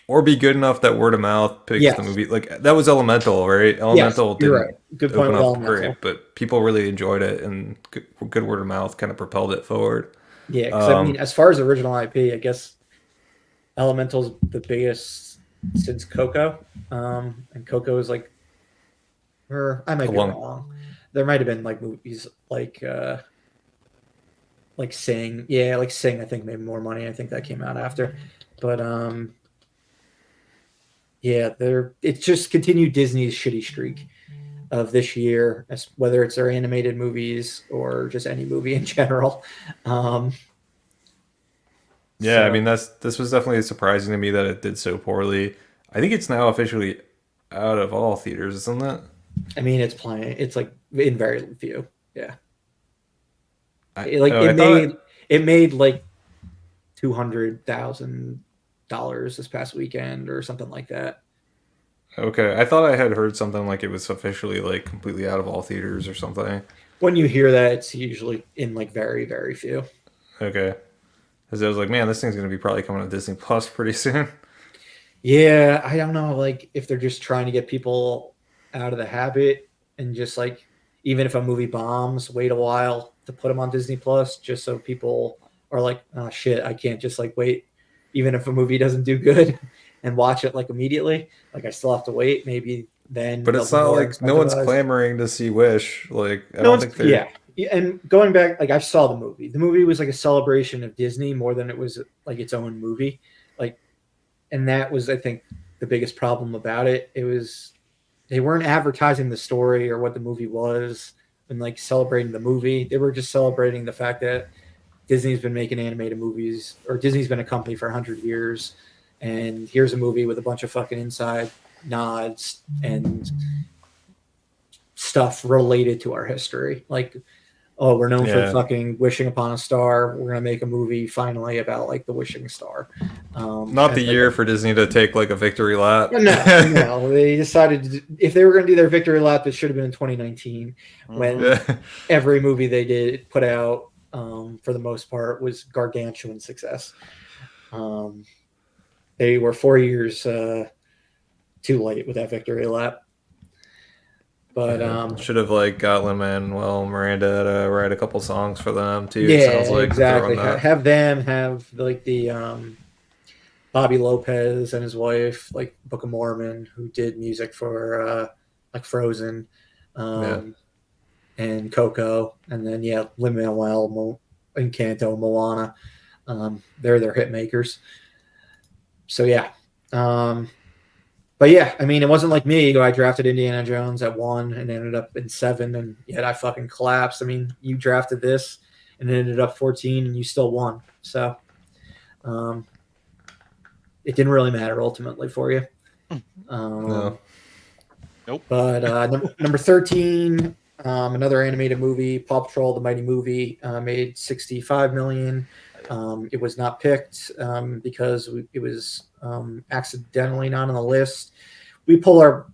Or be good enough that word of mouth picks the movie. Like that was Elemental, right? Elemental you're right. Good point with Elemental. Great, but people really enjoyed it, and good word of mouth kind of propelled it forward. Yeah, because I mean, as far as original IP, I guess Elemental's the biggest since Coco, and Coco is like, I might be wrong. There might have been like movies like Sing. Yeah, like Sing. I think made more money. I think that came out after, but yeah, it's just continued Disney's shitty streak of this year, whether it's their animated movies or just any movie in general. I mean, this was definitely surprising to me that it did so poorly. I think it's now officially out of all theaters, isn't it? I mean, it's playing. It's like in very few. Yeah. It made like $200,000 this past weekend or something like that. Okay, I thought I had heard something like it was officially like completely out of all theaters or something. When you hear that, it's usually in like very, very few. Okay, because I was like, man, this thing's gonna be probably coming to Disney Plus pretty soon. Yeah, I don't know, like if they're just trying to get people out of the habit and just like, even if a movie bombs, wait a while to put them on Disney Plus, just so people are like, oh shit, I can't just like wait, even if a movie doesn't do good, and watch it like immediately. Like I still have to wait, maybe then. But it's not like no one's clamoring to see Wish. Like I don't think they're. Yeah, and going back, like I saw the movie. The movie was like a celebration of Disney more than it was like its own movie. Like, and that was, I think, the biggest problem about it. It was they weren't advertising the story or what the movie was and like celebrating the movie. They were just celebrating the fact that Disney's been making animated movies, or Disney's been a company for 100 years. And here's a movie with a bunch of fucking inside nods and stuff related to our history. Like, oh, we're known for fucking wishing upon a star. We're going to make a movie finally about like the wishing star. Not the year for Disney to take like a victory lap. No. They decided if they were going to do their victory lap, it should have been in 2019 when every movie they did put out, for the most part, was gargantuan success. they were 4 years too late with that victory lap. But should have like got Lin-Manuel Miranda to write a couple songs for them too. yeah, It sounds like exactly. throwing that. Have them have like the Bobby Lopez and his wife, like Book of Mormon, who did music for like Frozen, and Coco, and then Lin-Manuel, Encanto, Moana. They're their hit makers. So yeah. But yeah, I mean, it wasn't like me. I drafted Indiana Jones at 1 and ended up in 7, and yet I fucking collapsed. I mean, you drafted this and it ended up 14, and you still won. So it didn't really matter ultimately for you. No. Nope. But number 13, another animated movie, Paw Patrol: The Mighty Movie, made $65 million. It was not picked because it was accidentally not on the list. For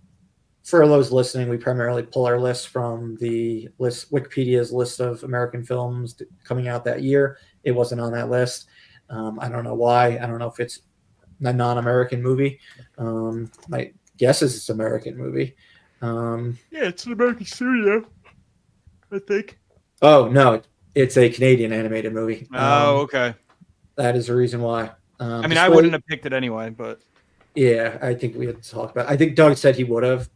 those listening, we primarily pull our list from the list, Wikipedia's list of American films coming out that year. It wasn't on that list. I don't know why. I don't know if it's a non-American movie. My guess is it's an American movie. Yeah, it's an American studio, I think. Oh, no, it's a Canadian animated movie. Okay. That is the reason why. I mean, I wouldn't have picked it anyway, but yeah, I think we had to talk about it. I think Doug said he would have.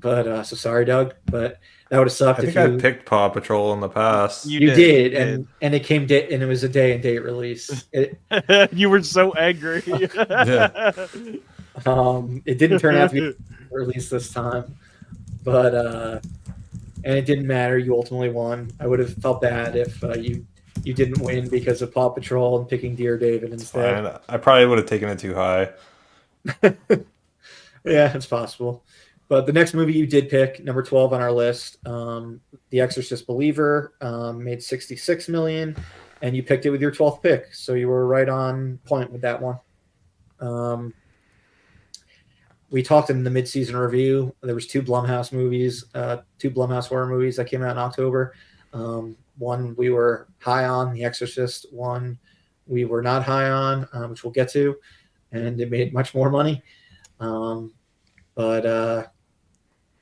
But so sorry, Doug, but that would have sucked. I think I picked Paw Patrol in the past. You did, and it came and it was a day and date release. You were so angry. Yeah. It didn't turn out to be released this time, but and it didn't matter. You ultimately won. I would have felt bad if you didn't win because of Paw Patrol and picking Dear David instead. Fine. I probably would have taken it too high. Yeah, it's possible. But the next movie you did pick, number 12 on our list, The Exorcist Believer, made $66 million, and you picked it with your 12th pick. So you were right on point with that one. We talked in the mid-season review. There was 2 Blumhouse movies, 2 Blumhouse horror movies that came out in October. One we were high on, The Exorcist. One we were not high on, which we'll get to, and it made much more money.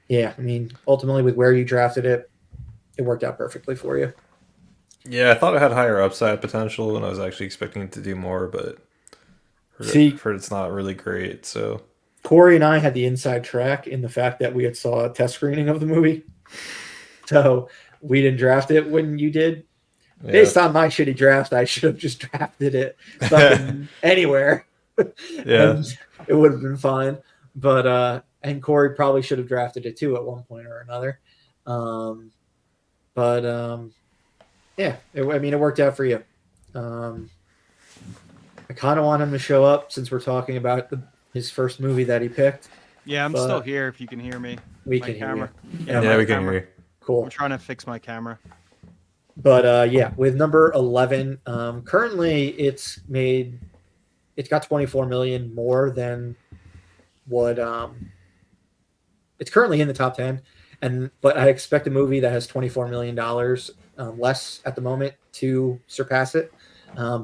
Yeah, I mean, ultimately with where you drafted it, it worked out perfectly for you. Yeah, I thought it had higher upside potential, and I was actually expecting it to do more, but heard it's not really great. So Corey and I had the inside track in the fact that we had saw a test screening of the movie, so we didn't draft it when you did. Yeah. Based on my shitty draft, I should have just drafted it anywhere. Yeah, it would have been fine. But and Corey probably should have drafted it too at one point or another. Yeah, I mean, it worked out for you. I kind of want him to show up since we're talking about his first movie that he picked. Yeah, I'm still here if you can hear me. We can hear you. Yeah, we can hear you. Cool. I'm trying to fix my camera. But yeah, with number 11, currently it's got 24 million more than what it's currently in the top 10, but I expect a movie that has $24 million less at the moment to surpass it,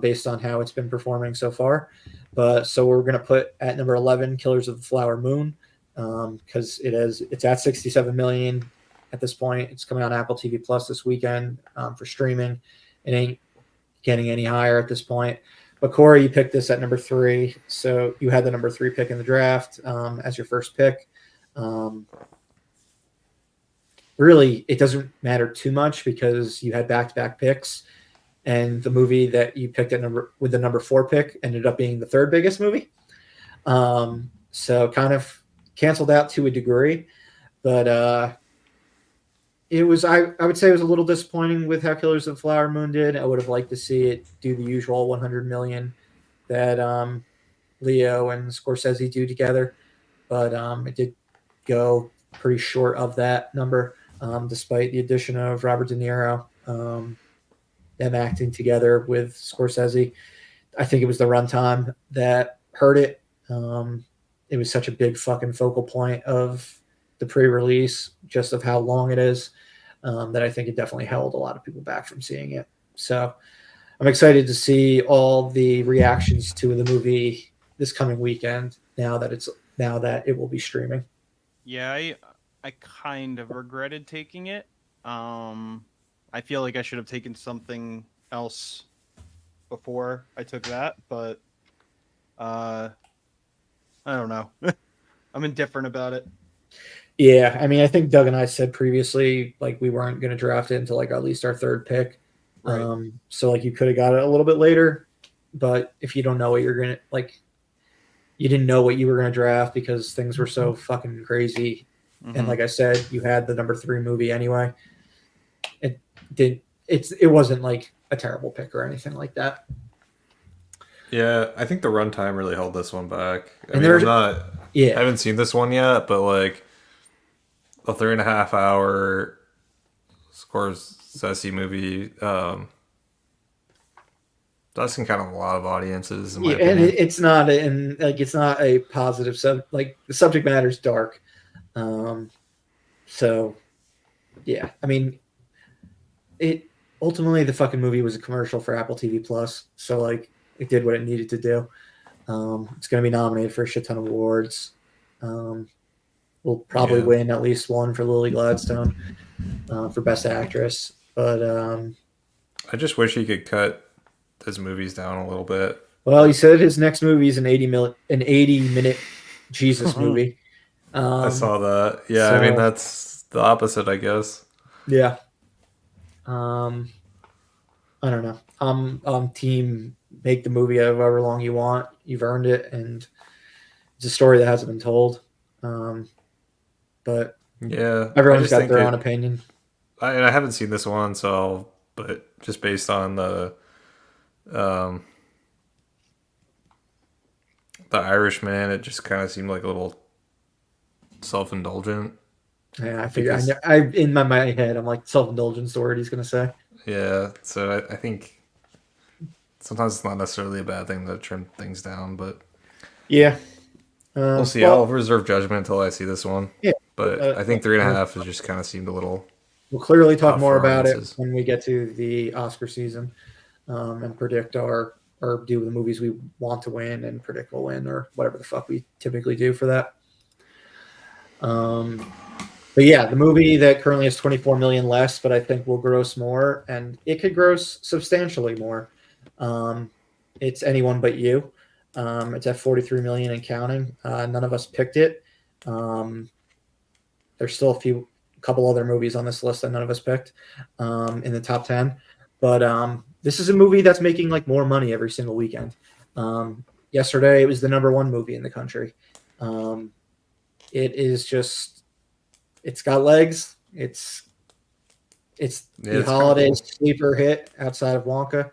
based on how it's been performing so far. But so we're going to put at number 11 Killers of the Flower Moon, because it's at 67 million at this point. It's coming on Apple TV Plus this weekend for streaming. It ain't getting any higher at this point. But Corey, you picked this at number 3, so you had the number 3 pick in the draft as your first pick. Really, it doesn't matter too much because you had back-to-back picks, and the movie that you picked with the number 4 pick ended up being the 3rd biggest movie. So kind of canceled out to a degree, but it was I would say it was a little disappointing with how Killers of the Flower Moon did. I would have liked to see it do the usual 100 million that Leo and Scorsese do together, but it did go pretty short of that number, despite the addition of Robert De Niro, them acting together with Scorsese. I think it was the runtime that hurt it. It was such a big fucking focal point of the pre-release, just of how long it is, that I think it definitely held a lot of people back from seeing it. So I'm excited to see all the reactions to the movie this coming weekend. Now that it will be streaming. Yeah, I kind of regretted taking it. I feel like I should have taken something else before I took that, but I don't know. I'm indifferent about it. Yeah, I mean, I think Doug and I said previously like we weren't going to draft it until like at least our third pick. Right. So like you could have got it a little bit later, but if you don't know what you're gonna like, you didn't know what you were gonna draft because things were so fucking crazy. And like I said, you had the number 3 movie anyway. It wasn't like a terrible pick or anything like that. Yeah, I think the runtime really held this one back. I And mean, there's I yeah, haven't seen this one yet, but like a 3.5 hour Scorsese movie, that's in kind of a lot of audiences, in my yeah, and opinion. it's not it's not a positive like the subject matter is dark. So yeah, I mean it ultimately the fucking movie was a commercial for Apple TV Plus, so like it did what it needed to do. It's going to be nominated for a shit ton of awards. We'll probably Yeah. win at least one for Lily Gladstone for Best Actress. But I just wish he could cut his movies down a little bit. well, he said his next movie is an 80-minute Jesus movie. I saw that. Yeah, so- I mean that's the opposite, I guess. Yeah. I don't know. I'm team make the movie however long you want. You've earned it, and it's a story that hasn't been told. But Yeah, everyone's got their own opinion. I haven't seen this one, so but just based on the Irishman, it just kind of seemed like a little self-indulgent. Yeah, I figure. I in my head, I'm like self-indulgence. The word he's gonna say. Yeah, so I think sometimes it's not necessarily a bad thing to trim things down, but Yeah. we'll see. Well, I'll reserve judgment until I see this one. yeah. But I think 3.5 has just kind of seemed a little. We'll clearly talk tough more for about audiences. it when we get to the Oscar season and predict or do the movies we want to win and predict we'll win or whatever the fuck we typically do for that. But yeah, the movie that currently has 24 million less, but I think will gross more, and it could gross substantially more. It's Anyone But You. It's at 43 million and counting. None of us picked it. There's still a couple other movies on this list that none of us picked in the top 10. But this is a movie that's making like more money every single weekend. Yesterday, it was the number 1 movie in the country. It is just, it's got legs. It's the holiday cool. sleeper hit outside of Wonka.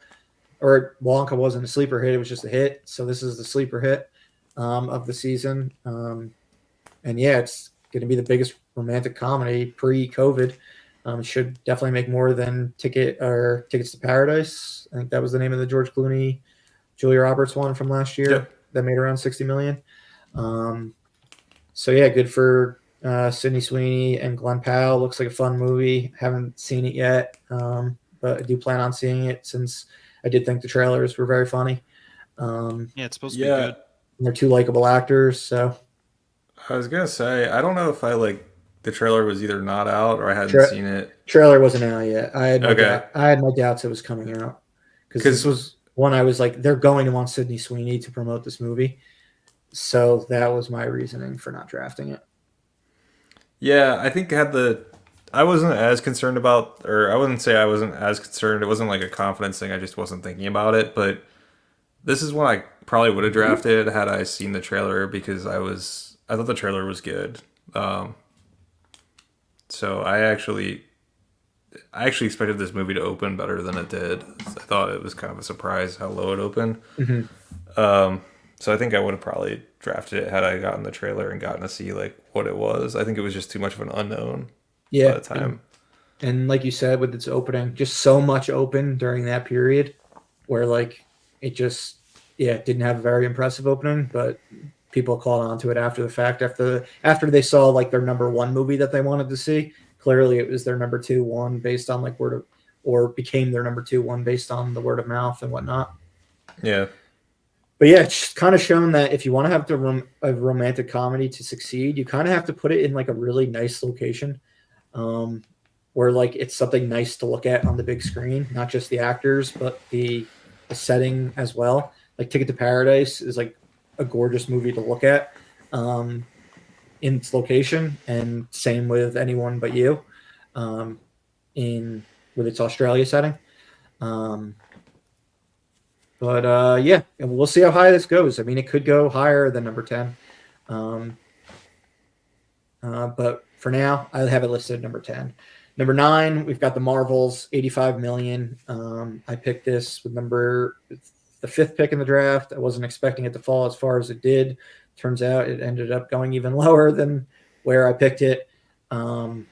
Or Wonka wasn't a sleeper hit; it was just a hit. So this is the sleeper hit of the season. And yeah, it's going to be the biggest romantic comedy pre-COVID. It should definitely make more than Tickets to Paradise. I think that was the name of the George Clooney, Julia Roberts one from last year. Yep. That made around 60 million. So yeah, good for Sydney Sweeney and Glenn Powell. Looks like a fun movie. Haven't seen it yet, but I do plan on seeing it since I did think the trailers were very funny. Yeah, it's supposed to be good. And they're 2 likable actors, so I was gonna say I don't know if I like the trailer was either not out or I hadn't seen it. trailer wasn't out yet. I had Okay. my doubts it was coming out because this was one I was like, they're going to want Sydney Sweeney to promote this movie, so that was my reasoning for not drafting it. Yeah, I think I wasn't as concerned about, or I wouldn't say I wasn't as concerned. It wasn't like a confidence thing. I just wasn't thinking about it. But this is one I probably would have drafted had I seen the trailer because I thought the trailer was good. So I actually expected this movie to open better than it did. I thought it was kind of a surprise how low it opened. So I think I would have probably drafted it had I gotten the trailer and gotten to see like what it was. I think it was just too much of an unknown by the time. And like you said, with its opening, just so much open during that period where like it just didn't have a very impressive opening, but people caught on to it after the fact, after they saw like their number 1 movie that they wanted to see. Clearly it was their number 2 one based on like or became their number 2 one based on the word of mouth and whatnot. Yeah. But yeah, it's kind of shown that if you want to have a romantic comedy to succeed, you kind of have to put it in like a really nice location, where like it's something nice to look at on the big screen, not just the actors, but the setting as well. Like Ticket to Paradise is like a gorgeous movie to look at, in its location, and same with Anyone But You, in with its Australia setting. Um, but yeah, and we'll see how high this goes. I mean, it could go higher than number 10. Um, but for now, I have it listed at number 10. Number 9, we've got the Marvels, 85 million. I picked this with the 5th pick in the draft. I wasn't expecting it to fall as far as it did. Turns out it ended up going even lower than where I picked it. But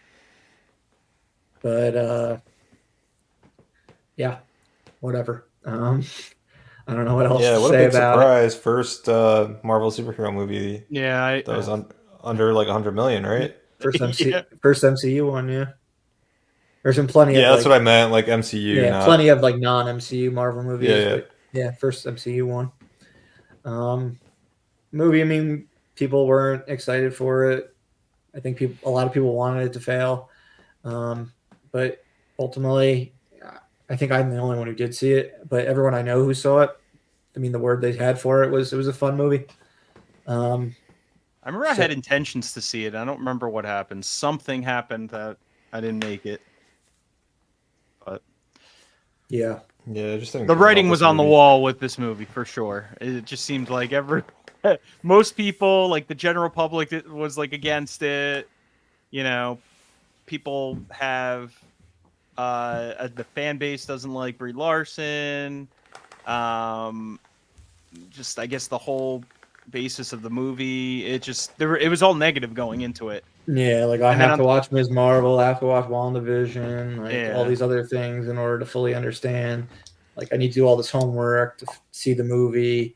yeah, whatever. I don't know what else Yeah, to what a say big about surprise! First Marvel superhero movie Yeah, that was under like 100 million, right? it. First Yeah. first MCU one, yeah. There's been plenty Yeah, of that's like, what I meant. Like MCU, yeah, not plenty of like non-MCU Marvel movies, yeah, yeah. but yeah, first MCU one. Movie. I mean, people weren't excited for it. I think a lot of people wanted it to fail, but ultimately, I think I'm the only one who did see it. But everyone I know who saw it, I mean, the word they had for it was a fun movie. I remember I had intentions to see it. I don't remember what happened. Something happened that I didn't make it. But yeah, I just didn't the care about writing this was on the movie. wall with this movie for sure. It just seemed like most people, like the general public, was like against it. You know, people have the fan base doesn't like Brie Larson. Just I guess the whole basis of the movie, it was all negative going into it. yeah. Like I And then have to watch Ms. Marvel, I have to watch WandaVision, like all Yeah. these other things in order to fully understand. Like I need to do all this homework to see the movie.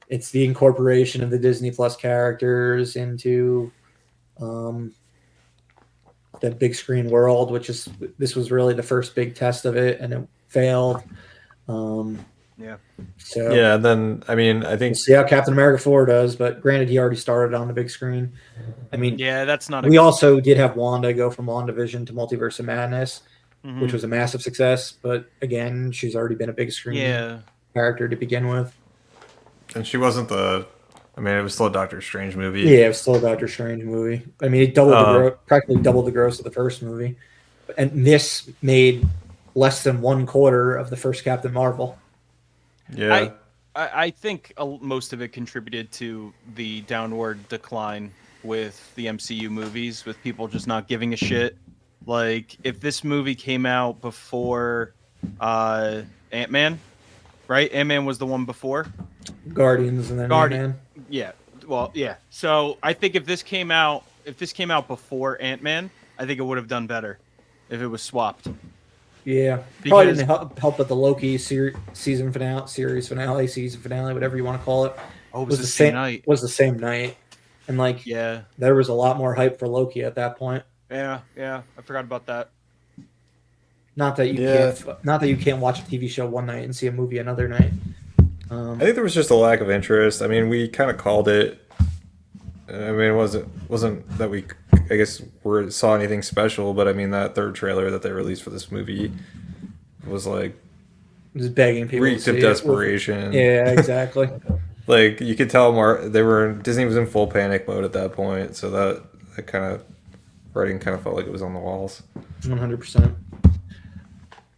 It's the incorporation of the Disney Plus characters into um, the big screen world, this was really the first big test of it, and it failed. Yeah. So Yeah, and then I mean, I we'll think see how Captain America 4 does. But granted, he already started on the big screen. I mean, Yeah, that's not we also did have Wanda go from WandaVision to Multiverse of Madness, Mhm. which was a massive success. But again, she's already been a big screen character to begin with. and she wasn't the. I mean, it was still a Doctor Strange movie. Yeah, it was still a Doctor Strange movie. I mean, it practically doubled the gross of the first movie, and this made less than 1/4 of the first Captain Marvel. Yeah, I think most of it contributed to the downward decline with the MCU movies, with people just not giving a shit. Like, if this movie came out before Ant-Man, right? Ant-Man was the one before Guardians and then Ant-Man. Yeah. Well, yeah. So I think if this came out before Ant-Man, I think it would have done better if it was swapped. Yeah, probably didn't help that the Loki season finale, whatever you want to call it, was the same night. Was the same night, and like, Yeah, there was a lot more hype for Loki at that point. Yeah, I forgot about that. Not that you can't watch a TV show one night and see a movie another night. I think there was just a lack of interest. I mean, we kind of called it. I mean, it wasn't that we, I guess, saw anything special, but I mean, that third trailer that they released for this movie was like just begging people reeked of desperation. Yeah, exactly. Like you could tell, Disney was in full panic mode at that point, so that kind of writing kind of felt like it was on the walls. 100%.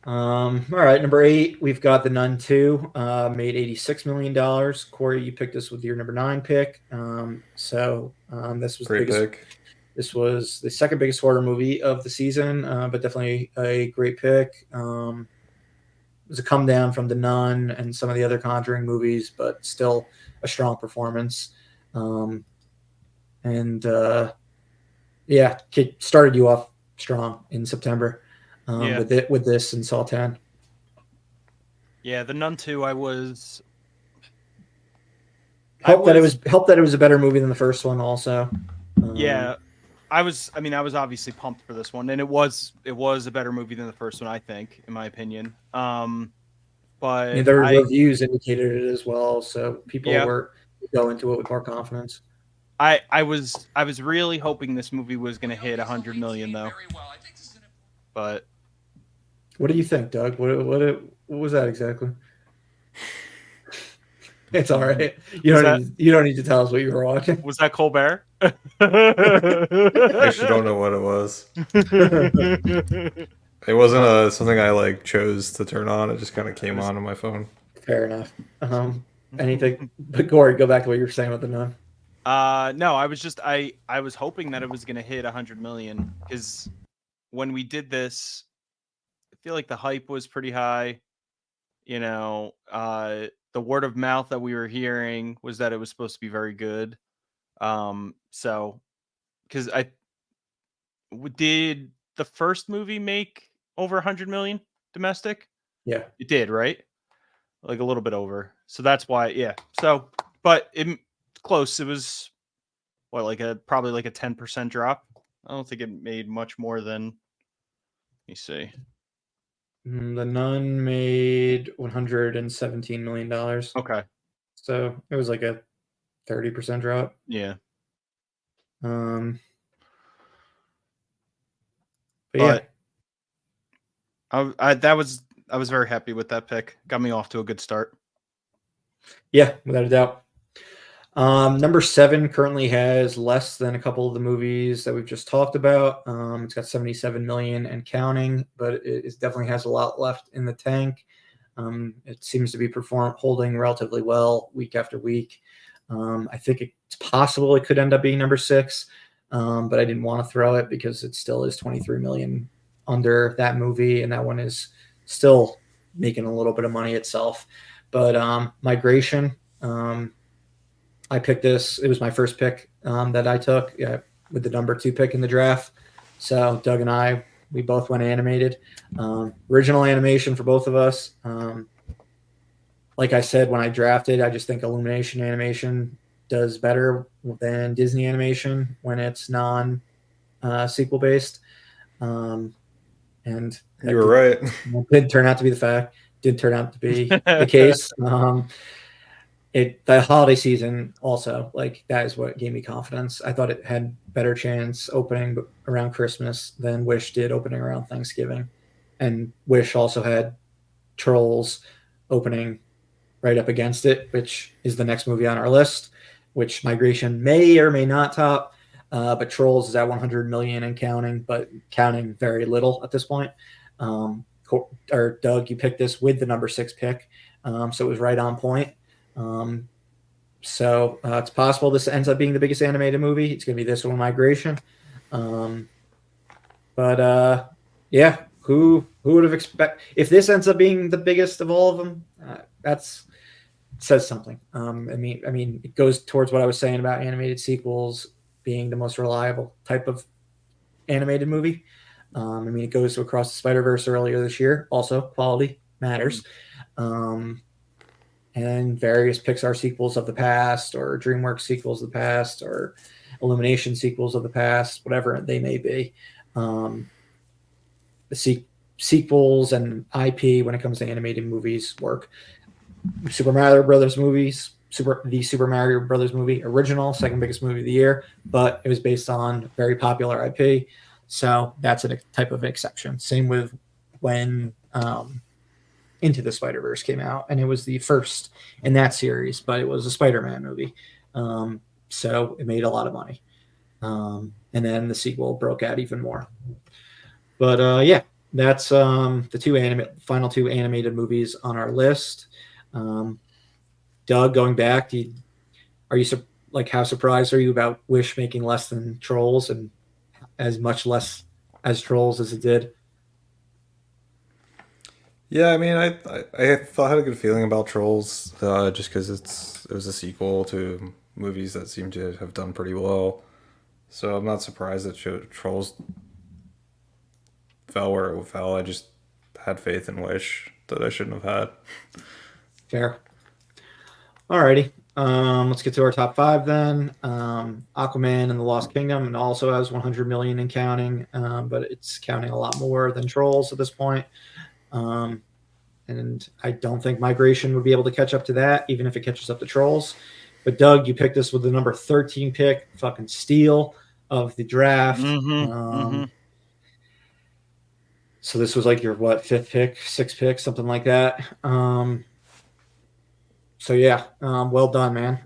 All right, number 8, we've got The Nun 2, made $86 million. Corey, you picked this with your number 9 pick. This was Great pick. This was the second biggest horror movie of the season, but definitely a great pick. It was a come down from The Nun and some of the other Conjuring movies, but still a strong performance. It started you off strong in September. With this and Saw 10. Yeah, The Nun 2, Helped that it was a better movie than the first one also. I was obviously pumped for this one, and it was a better movie than the first one, I think, in my opinion. but The reviews indicated it as well, so people Yeah. were go into it with more confidence. I was really hoping this movie was going to hit 100 million though. But What do you think, Doug? What was that exactly? It's all right. You don't need to tell us what you were watching. Was that Colbert? I actually don't know what it was. It wasn't something I like chose to turn on. It just kind of came on my phone. Fair enough. Anything? But Corey, go back to what you were saying with the Nun. No, I was just I was hoping that it was going to hit 100 million because when we did this, I feel like the hype was pretty high. You know, the word of mouth that we were hearing was that it was supposed to be very good. So because did the first movie make over 100 million domestic? Yeah, it did, right? Like a little bit over. So that's why, yeah. So, but it close. It was probably like a 10% drop. I don't think it made much more than. Let me see. The Nun made $117 million. Okay. So it was like a 30% drop. Yeah. But yeah. I was very happy with that pick. Got me off to a good start. Yeah, without a doubt. Number 7 currently has less than a couple of the movies that we've just talked about. It's got 77 million and counting, but it definitely has a lot left in the tank. It seems to be holding relatively well week after week. I think it's possible it could end up being number 6, but I didn't want to throw it because it still is 23 million under that movie, and that one is still making a little bit of money itself. But Migration, I picked this. It was my first pick that I took with the number 2 pick in the draft. So Doug and I, we both went animated. Original animation for both of us. Like I said, when I drafted, I just think Illumination animation does better than Disney animation when it's non-sequel based. And you were right. Did turn out to be the fact. Did turn out to be the case. The holiday season also, like, that is what gave me confidence. I thought it had better chance opening around Christmas than Wish did opening around Thanksgiving. And Wish also had Trolls opening right up against it, which is the next movie on our list, which Migration may or may not top. But Trolls is at 100 million and counting, but counting very little at this point. Or Doug, you picked this with the number 6 pick, so it was right on point. So it's possible this ends up being the biggest animated movie. It's going to be this one, Migration. Yeah, who would have expected if this ends up being the biggest of all of them? That's says something. I mean, it goes towards what I was saying about animated sequels being the most reliable type of animated movie. It goes to Across the Spider-Verse earlier this year. Also, quality matters. And various Pixar sequels of the past, or DreamWorks sequels of the past, or Illumination sequels of the past, whatever they may be. The sequels and IP when it comes to animated movies work. Super Mario Brothers movies, the Super Mario Brothers movie, original, second biggest movie of the year, but it was based on very popular IP. So that's a type of exception. Same with when Into the Spider-Verse came out, and it was the first in that series, but it was a Spider-Man movie. So it made a lot of money. And then the sequel broke out even more. But yeah, that's the final 2 animated movies on our list. Doug, going back, are you how surprised are you about Wish making less than Trolls and as much less as Trolls as it did? Yeah, I mean, I thought I had a good feeling about Trolls, just because it was a sequel to movies that seem to have done pretty well. So I'm not surprised that Trolls fell where it fell. I just had faith in Wish that I shouldn't have had. Fair. Alrighty. Let's get to our top 5 then. Aquaman and the Lost Kingdom, and also has 100 million and counting, but it's counting a lot more than Trolls at this point. and I don't think Migration would be able to catch up to that, even if it catches up to Trolls. But Doug, you picked this with the number 13 pick, fucking steal of the draft. So this was like your fifth pick, sixth pick, something like that. So yeah, well done, man.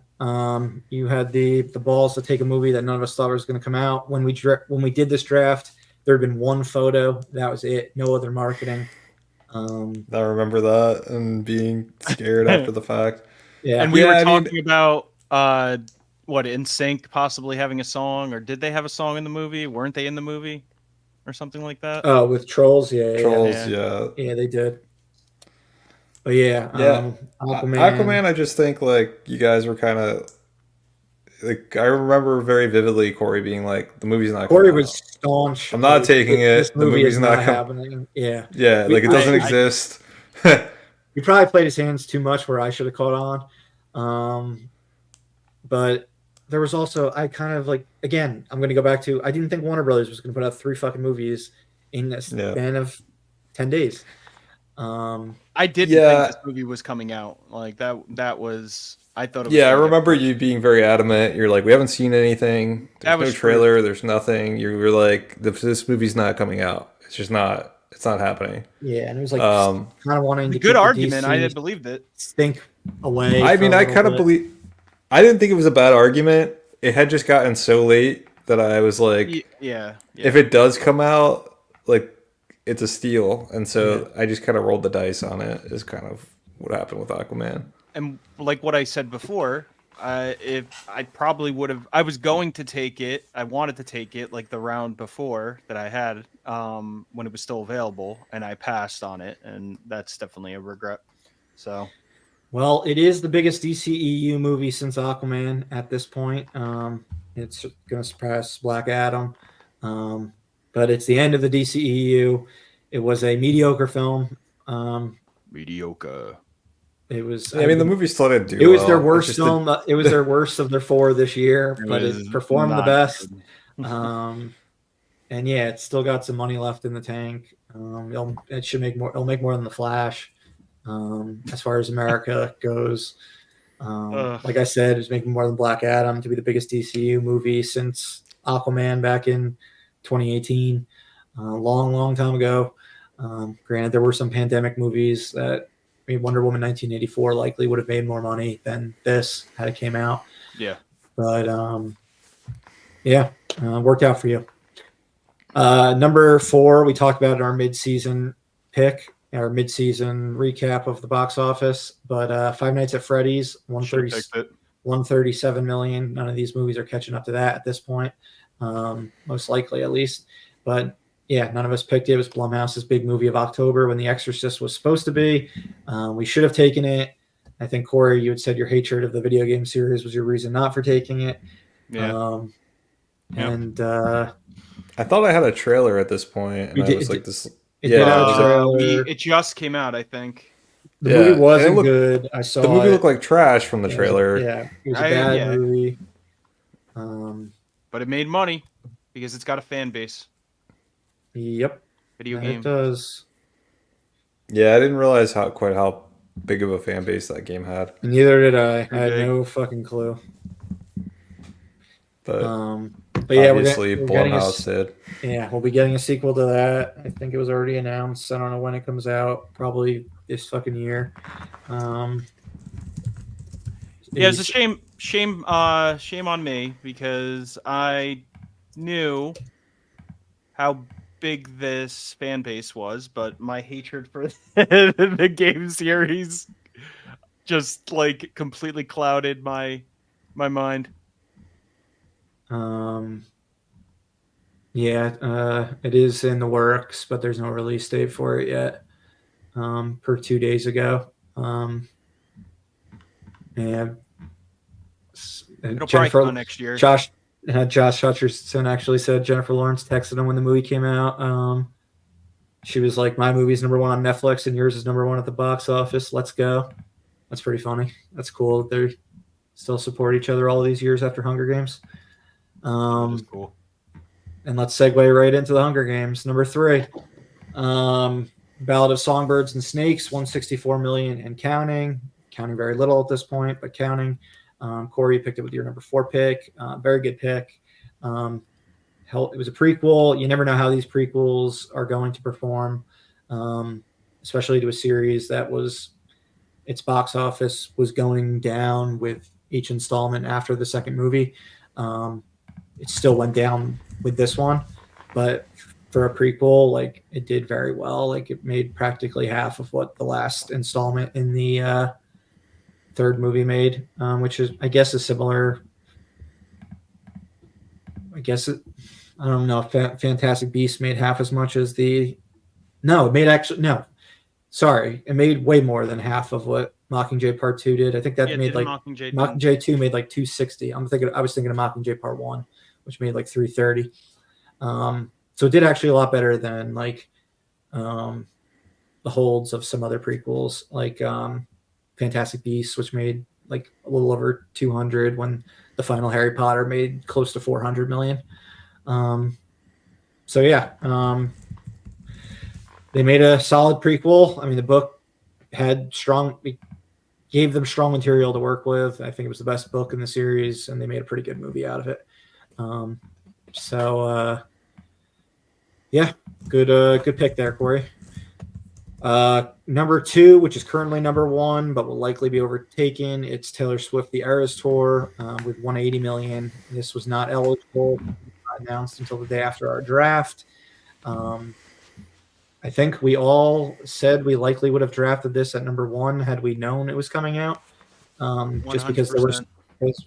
You had the balls to take a movie that none of us thought was going to come out. When we did this draft, there had been one photo. That was it. No other marketing. I remember that and being scared after the fact. Yeah, and we were talking about what NSYNC possibly having a song, or did they have a song in the movie? Weren't they in the movie, or something like that? Oh, with Trolls, Trolls, yeah, they did. But yeah, Aquaman. I just think like you guys were kind of like I remember very vividly Corey being like the movie's not. Corey was staunch. I'm not taking it. This movie is not happening. Yeah, like it doesn't exist. He probably played his hands too much where I should have caught on. But there was also I kind of like again I'm going to go back to I didn't think Warner Brothers was going to put out 3 fucking movies in a span of 10 days. I didn't think this movie was coming out like that. That was I thought it was. Yeah, I remember you being very adamant. You're like, we haven't seen anything. There's no trailer. True. There's nothing. You were like, this movie's not coming out. It's just not. It's not happening. Yeah, and it was like kind of wanting to good argument. I had believed it. Think away. I mean, I kind of believe. I didn't think it was a bad argument. It had just gotten so late that I was like, yeah. If it does come out, like, it's a steal. And so I just kind of rolled the dice on it. Is kind of what happened with Aquaman. And like what I said before, if I probably would have, I was going to take it. I wanted to take it like the round before that I had when it was still available, and I passed on it, and that's definitely a regret. So, well, it is the biggest DCEU movie since Aquaman at this point. It's going to surpass Black Adam, but it's the end of the DCEU. It was a mediocre film. Mediocre. It was. I mean, the movie still didn't do. It was their worst film. It was their worst of their 4 this year, but it performed the best. And yeah, it's still got some money left in the tank. It should make more. It'll make more than The Flash, as far as America goes. Like I said, it's making more than Black Adam to be the biggest DCU movie since Aquaman back in 2018. Long time ago. Granted, there were some pandemic movies that. I mean, Wonder Woman 1984 likely would have made more money than this had it came out. Yeah. But, worked out for you. Number 4, we talked about our mid-season pick, our mid-season recap of the box office. But Five Nights at Freddy's, 137 million. None of these movies are catching up to that at this point, most likely at least. But yeah, none of us picked it. It was Blumhouse's big movie of October when The Exorcist was supposed to be. We should have taken it. I think, Corey, you had said your hatred of the video game series was your reason not for taking it. Yeah. And I thought I had a trailer at this point. And I was like, this. It just came out, I think. The movie wasn't good. I saw the movie looked like trash from the trailer. It was a bad movie. But it made money because it's got a fan base. Yep. Video game. It does. Yeah, I didn't realize quite how big of a fan base that game had. Neither did I. I had no fucking clue. But yeah, obviously Blumhouse did. Yeah, we'll be getting a sequel to that. I think it was already announced. I don't know when it comes out. Probably this fucking year. It's a shame. Shame on me because I knew how big this fan base was, but my hatred for the game series just like completely clouded my mind. It is in the works, but there's no release date for it yet. Per 2 days ago. And it'll probably come out next year. Josh Hutcherson actually said Jennifer Lawrence texted him when the movie came out. She was like, my movie's number 1 on Netflix and yours is number 1 at the box office. Let's go. That's pretty funny. That's cool. They still support each other all these years after Hunger Games. That's cool. And let's segue right into the Hunger Games. Number 3. Ballad of Songbirds and Snakes, 164 million and counting very little at this point, but counting. Corey, you picked it with your number 4 pick. Very good pick. It was a prequel. You never know how these prequels are going to perform, especially to a series that was its box office was going down with each installment after the second movie. It still went down with this one, but for a prequel, like it did very well. Like it made practically half of what the last installment in the third movie made, which is, I guess, a similar. I don't know. Fantastic Beasts made half as much as No, it made Sorry, it made way more than half of what Mockingjay Part 2 did. I think that made like Mockingjay 2 made like 260. I was thinking of Mockingjay Part 1, which made like 330. So it did actually a lot better than like the holds of some other prequels, like Fantastic Beasts, which made like a little over 200 when the final Harry Potter made close to 400 million. So yeah, they made a solid prequel. I mean, the book gave them strong material to work with. I think it was the best book in the series, and they made a pretty good movie out of it. Yeah, good pick there, Corey. Number 2, which is currently number 1, but will likely be overtaken. It's Taylor Swift: The Eras Tour with 180 million. This was not eligible, not announced until the day after our draft. I think we all said we likely would have drafted this at number 1 had we known it was coming out. Just because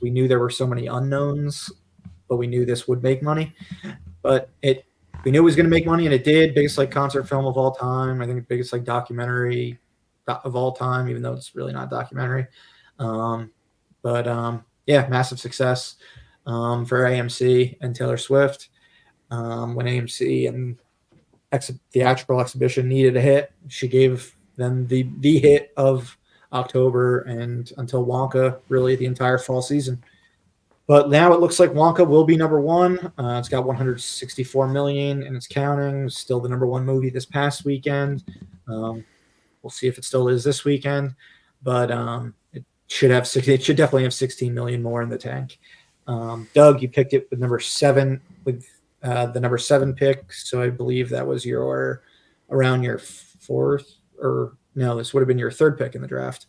we knew there were so many unknowns, but we knew this would make money. But we knew it was going to make money, and it did. Biggest like concert film of all time. I think biggest like documentary of all time, even though it's really not a documentary. Yeah, massive success for AMC and Taylor Swift. When AMC and theatrical exhibition needed a hit, she gave them the hit of October and until Wonka, really the entire fall season. But now it looks like Wonka will be number 1. It's got 164 million and it's counting. It's still the number 1 movie this past weekend. We'll see if it still is this weekend, but it should definitely have 16 million more in the tank. Doug, you picked it with number 7 with the number 7 pick. So I believe that was around your 4th, or no, this would have been your 3rd pick in the draft.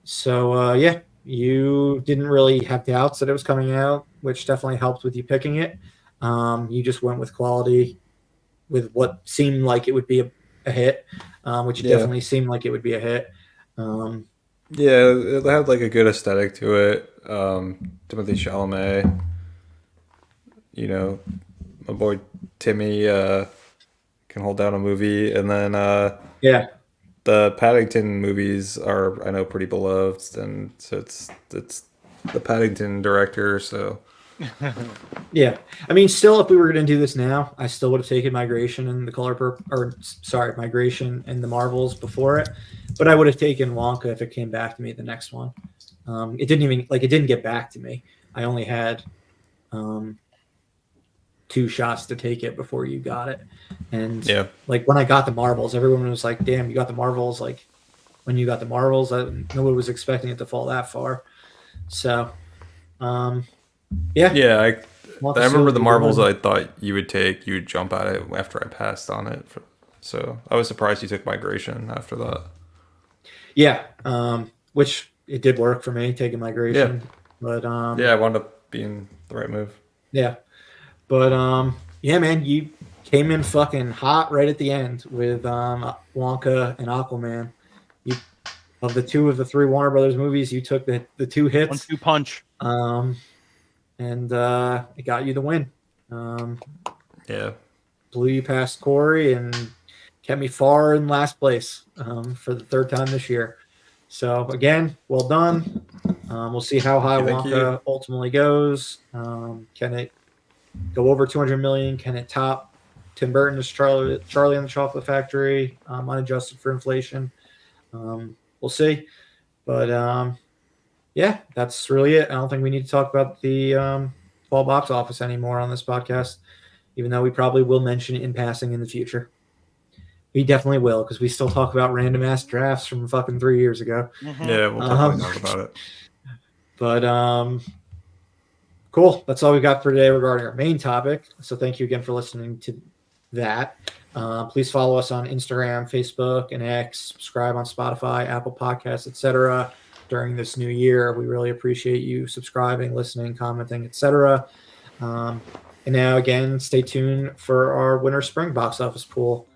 So yeah, you didn't really have doubts that it was coming out, which definitely helped with you picking it. You just went with quality, with what seemed like it would be a hit, which definitely seemed like it would be a hit. Yeah, it had like a good aesthetic to it. Timothy Chalamet, my boy Timmy can hold down a movie, and then the Paddington movies are, I know, pretty beloved, and so it's the Paddington director. So yeah, I mean, still, if we were going to do this now, I still would have taken Migration and Migration and the Marvels before it, but I would have taken Wonka if it came back to me the next one. It didn't get back to me. I only had 2 shots to take it before you got it. And like when I got the Marvels, everyone was like, damn, you got the Marvels. Like when you got the Marvels, nobody was expecting it to fall that far. So I remember the Marvels I thought you would jump at it after I passed on it. So I was surprised you took Migration after that. Yeah, which it did work for me, taking Migration. But I wound up being the right move. Yeah. But man, you came in fucking hot right at the end with Wonka and Aquaman. Of the 2 of the 3 Warner Brothers movies, you took the 2 hits. 1-2 punch. And it got you the win. Blew you past Corey and kept me far in last place for the 3rd time this year. So again, well done. We'll see how high Wonka ultimately goes. Can it go over 200 million? Can it top Tim Burton's Charlie and the Chocolate Factory, unadjusted for inflation? We'll see. But that's really it. I don't think we need to talk about the fall box office anymore on this podcast, even though we probably will mention it in passing in the future. We definitely will, because we still talk about random ass drafts from fucking 3 years ago. Mhm. Yeah, we'll definitely talk about it. But cool. That's all we got for today regarding our main topic. So thank you again for listening to that. Please follow us on Instagram, Facebook, and X. Subscribe on Spotify, Apple Podcasts, etc. During this new year, we really appreciate you subscribing, listening, commenting, etc. And now again, stay tuned for our winter spring box office pool.